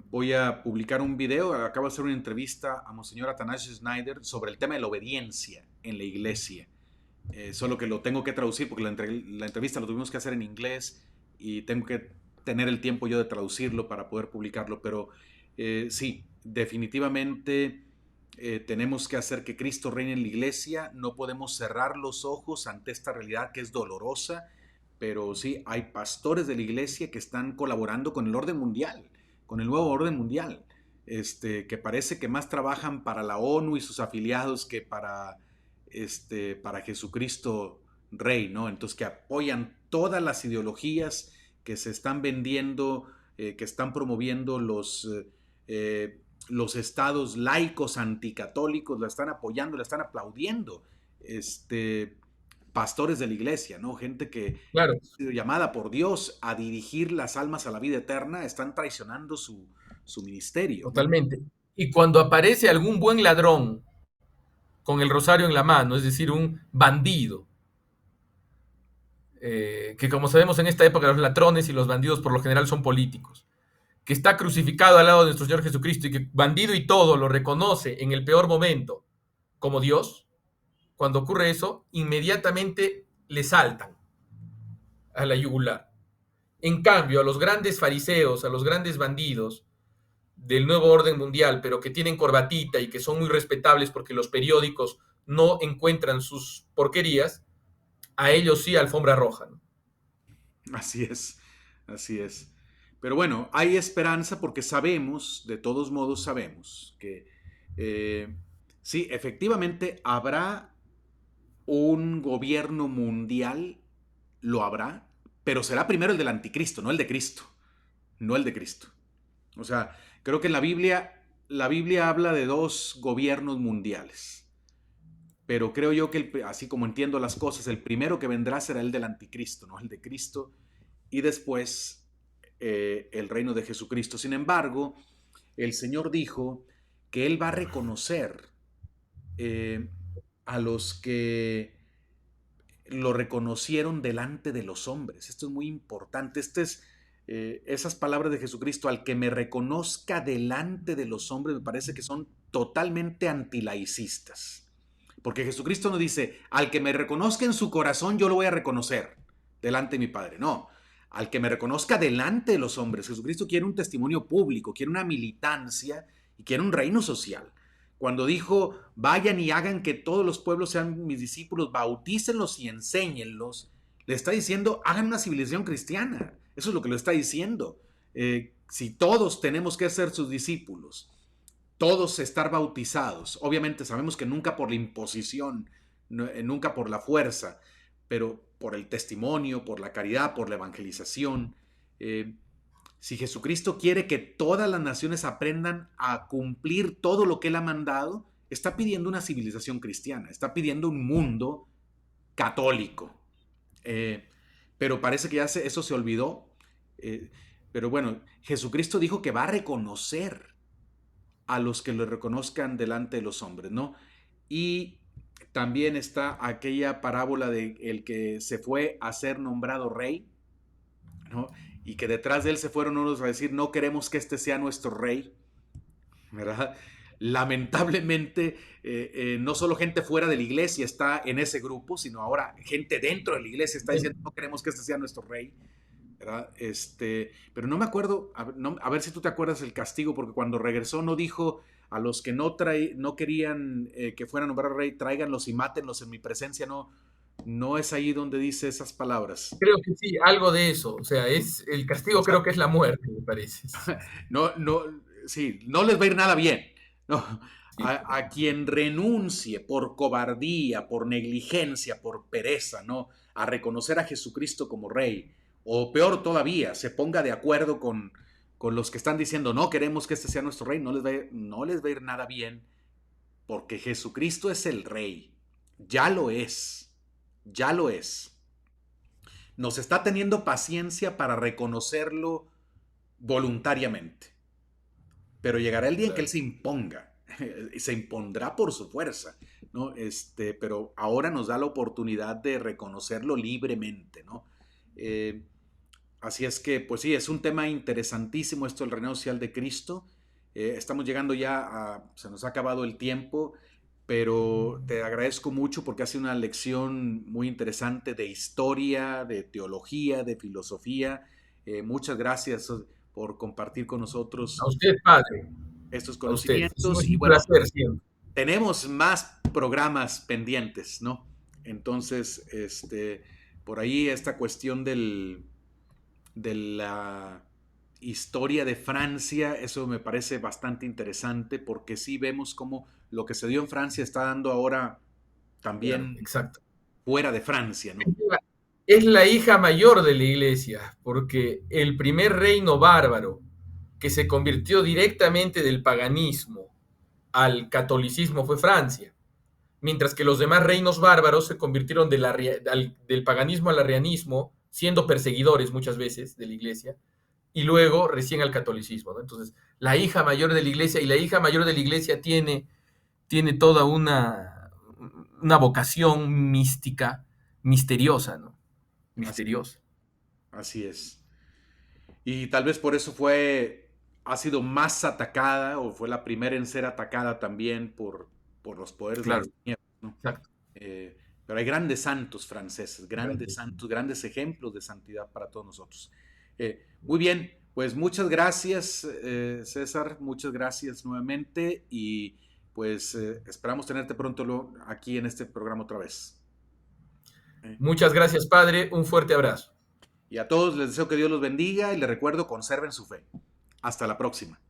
A: voy a publicar un video, acabo de hacer una entrevista a Monseñor Atanasio Schneider sobre el tema de la obediencia en la iglesia. Solo que lo tengo que traducir porque la entrevista lo tuvimos que hacer en inglés y tengo que tener el tiempo yo de traducirlo para poder publicarlo, pero sí, definitivamente tenemos que hacer que Cristo reine en la iglesia, no podemos cerrar los ojos ante esta realidad que es dolorosa, pero sí, hay pastores de la iglesia que están colaborando con el orden mundial, con el nuevo orden mundial, que parece que más trabajan para la ONU y sus afiliados que para Jesucristo Rey, ¿no? Entonces que apoyan todas las ideologías que se están vendiendo, que están promoviendo los estados laicos anticatólicos, la están apoyando, la están aplaudiendo. Pastores de la iglesia, ¿no? Gente que
B: Claro,
A: ha sido llamada por Dios a dirigir las almas a la vida eterna, están traicionando su ministerio, ¿no?
B: totalmente. Y cuando aparece algún buen ladrón con el rosario en la mano, es decir, un bandido, que como sabemos en esta época los ladrones y los bandidos por lo general son políticos, que está crucificado al lado de nuestro Señor Jesucristo y que bandido y todo lo reconoce en el peor momento como Dios, cuando ocurre eso, inmediatamente le saltan a la yugular. En cambio, a los grandes fariseos, a los grandes bandidos del nuevo orden mundial, pero que tienen corbatita y que son muy respetables porque los periódicos no encuentran sus porquerías, a ellos sí alfombra roja, ¿no?
A: Así es, así es. Pero bueno, hay esperanza porque sabemos, de todos modos sabemos, que eh, sí, efectivamente habrá un gobierno mundial, lo habrá, pero será primero el del anticristo, no el de Cristo, no el de Cristo. O sea, creo que en la Biblia habla de dos gobiernos mundiales, pero creo yo que así como entiendo las cosas, el primero que vendrá será el del anticristo, no el de Cristo, y después el reino de Jesucristo. Sin embargo, el Señor dijo que Él va a reconocer eh, a los que lo reconocieron delante de los hombres. Esto es muy importante. esas palabras de Jesucristo, al que me reconozca delante de los hombres, me parece que son totalmente antilaicistas. Porque Jesucristo no dice, al que me reconozca en su corazón, yo lo voy a reconocer delante de mi Padre. No, al que me reconozca delante de los hombres. Jesucristo quiere un testimonio público, quiere una militancia y quiere un reino social. Cuando dijo, vayan y hagan que todos los pueblos sean mis discípulos, bautícenlos y enséñenlos, le está diciendo, hagan una civilización cristiana. Eso es lo que le está diciendo. Si todos tenemos que ser sus discípulos, todos estar bautizados, obviamente sabemos que nunca por la imposición, nunca por la fuerza, pero por el testimonio, por la caridad, por la evangelización. Si Jesucristo quiere que todas las naciones aprendan a cumplir todo lo que Él ha mandado, está pidiendo una civilización cristiana, está pidiendo un mundo católico. Pero parece que ya eso se olvidó. Pero bueno, Jesucristo dijo que va a reconocer a los que lo reconozcan delante de los hombres, ¿no? Y también está aquella parábola de el que se fue a ser nombrado rey, ¿no? Y que detrás de él se fueron unos a decir, no queremos que este sea nuestro rey, ¿verdad? Lamentablemente, no solo gente fuera de la iglesia está en ese grupo, sino ahora gente dentro de la iglesia está diciendo, no queremos que este sea nuestro rey, ¿verdad? Pero no me acuerdo, a ver si tú te acuerdas el castigo, porque cuando regresó no dijo a los que no querían que fuera nombrado rey, tráiganlos y mátenlos en mi presencia, no es ahí donde dice esas palabras.
B: Creo que sí, algo de eso. O sea, el castigo, creo que es la muerte, me parece.
A: Sí, no les va a ir nada bien. No,
B: Sí.
A: a quien renuncie por cobardía, por negligencia, por pereza, ¿no? A reconocer a Jesucristo como rey, o peor todavía, se ponga de acuerdo con los que están diciendo, no queremos que este sea nuestro rey, no les va a ir nada bien, porque Jesucristo es el rey, ya lo es, ya lo es. Nos está teniendo paciencia para reconocerlo voluntariamente, pero llegará el día en que Él se imponga, y se impondrá por su fuerza, ¿no? Pero ahora nos da la oportunidad de reconocerlo libremente, ¿no? Así es que, pues sí, es un tema interesantísimo esto del reinado social de Cristo. Estamos llegando ya se nos ha acabado el tiempo, pero te agradezco mucho porque ha sido una lección muy interesante de historia, de teología, de filosofía. Muchas gracias por compartir con nosotros
B: A usted, padre.
A: estos
B: A usted. Es
A: conocimientos y
B: un
A: bueno,
B: placer siempre.
A: tenemos más programas pendientes, ¿no? Entonces, por ahí esta cuestión de la historia de Francia, eso me parece bastante interesante porque sí vemos cómo lo que se dio en Francia está dando ahora
B: Claro,
A: también
B: exacto.
A: fuera de Francia, ¿no?
B: Es la hija mayor de la iglesia, porque el primer reino bárbaro que se convirtió directamente del paganismo al catolicismo fue Francia, mientras que los demás reinos bárbaros se convirtieron del paganismo al arrianismo, siendo perseguidores muchas veces de la iglesia, y luego recién al catolicismo, ¿no? Entonces, la hija mayor de la iglesia, y la hija mayor de la iglesia tiene toda una vocación mística, misteriosa, ¿no?
A: Así,
B: Misteriosa.
A: así es. Y tal vez por eso ha sido más atacada o fue la primera en ser atacada también por los poderes de
B: Claro,
A: las tinieblas, ¿no?
B: exacto.
A: Pero hay grandes santos franceses, grandes santos, grandes ejemplos de santidad para todos nosotros. Muy bien, pues muchas gracias, César, muchas gracias nuevamente y pues esperamos tenerte pronto aquí en este programa otra vez.
B: Muchas gracias, padre. Un fuerte abrazo.
A: Y a todos les deseo que Dios los bendiga y les recuerdo, conserven su fe. Hasta la próxima.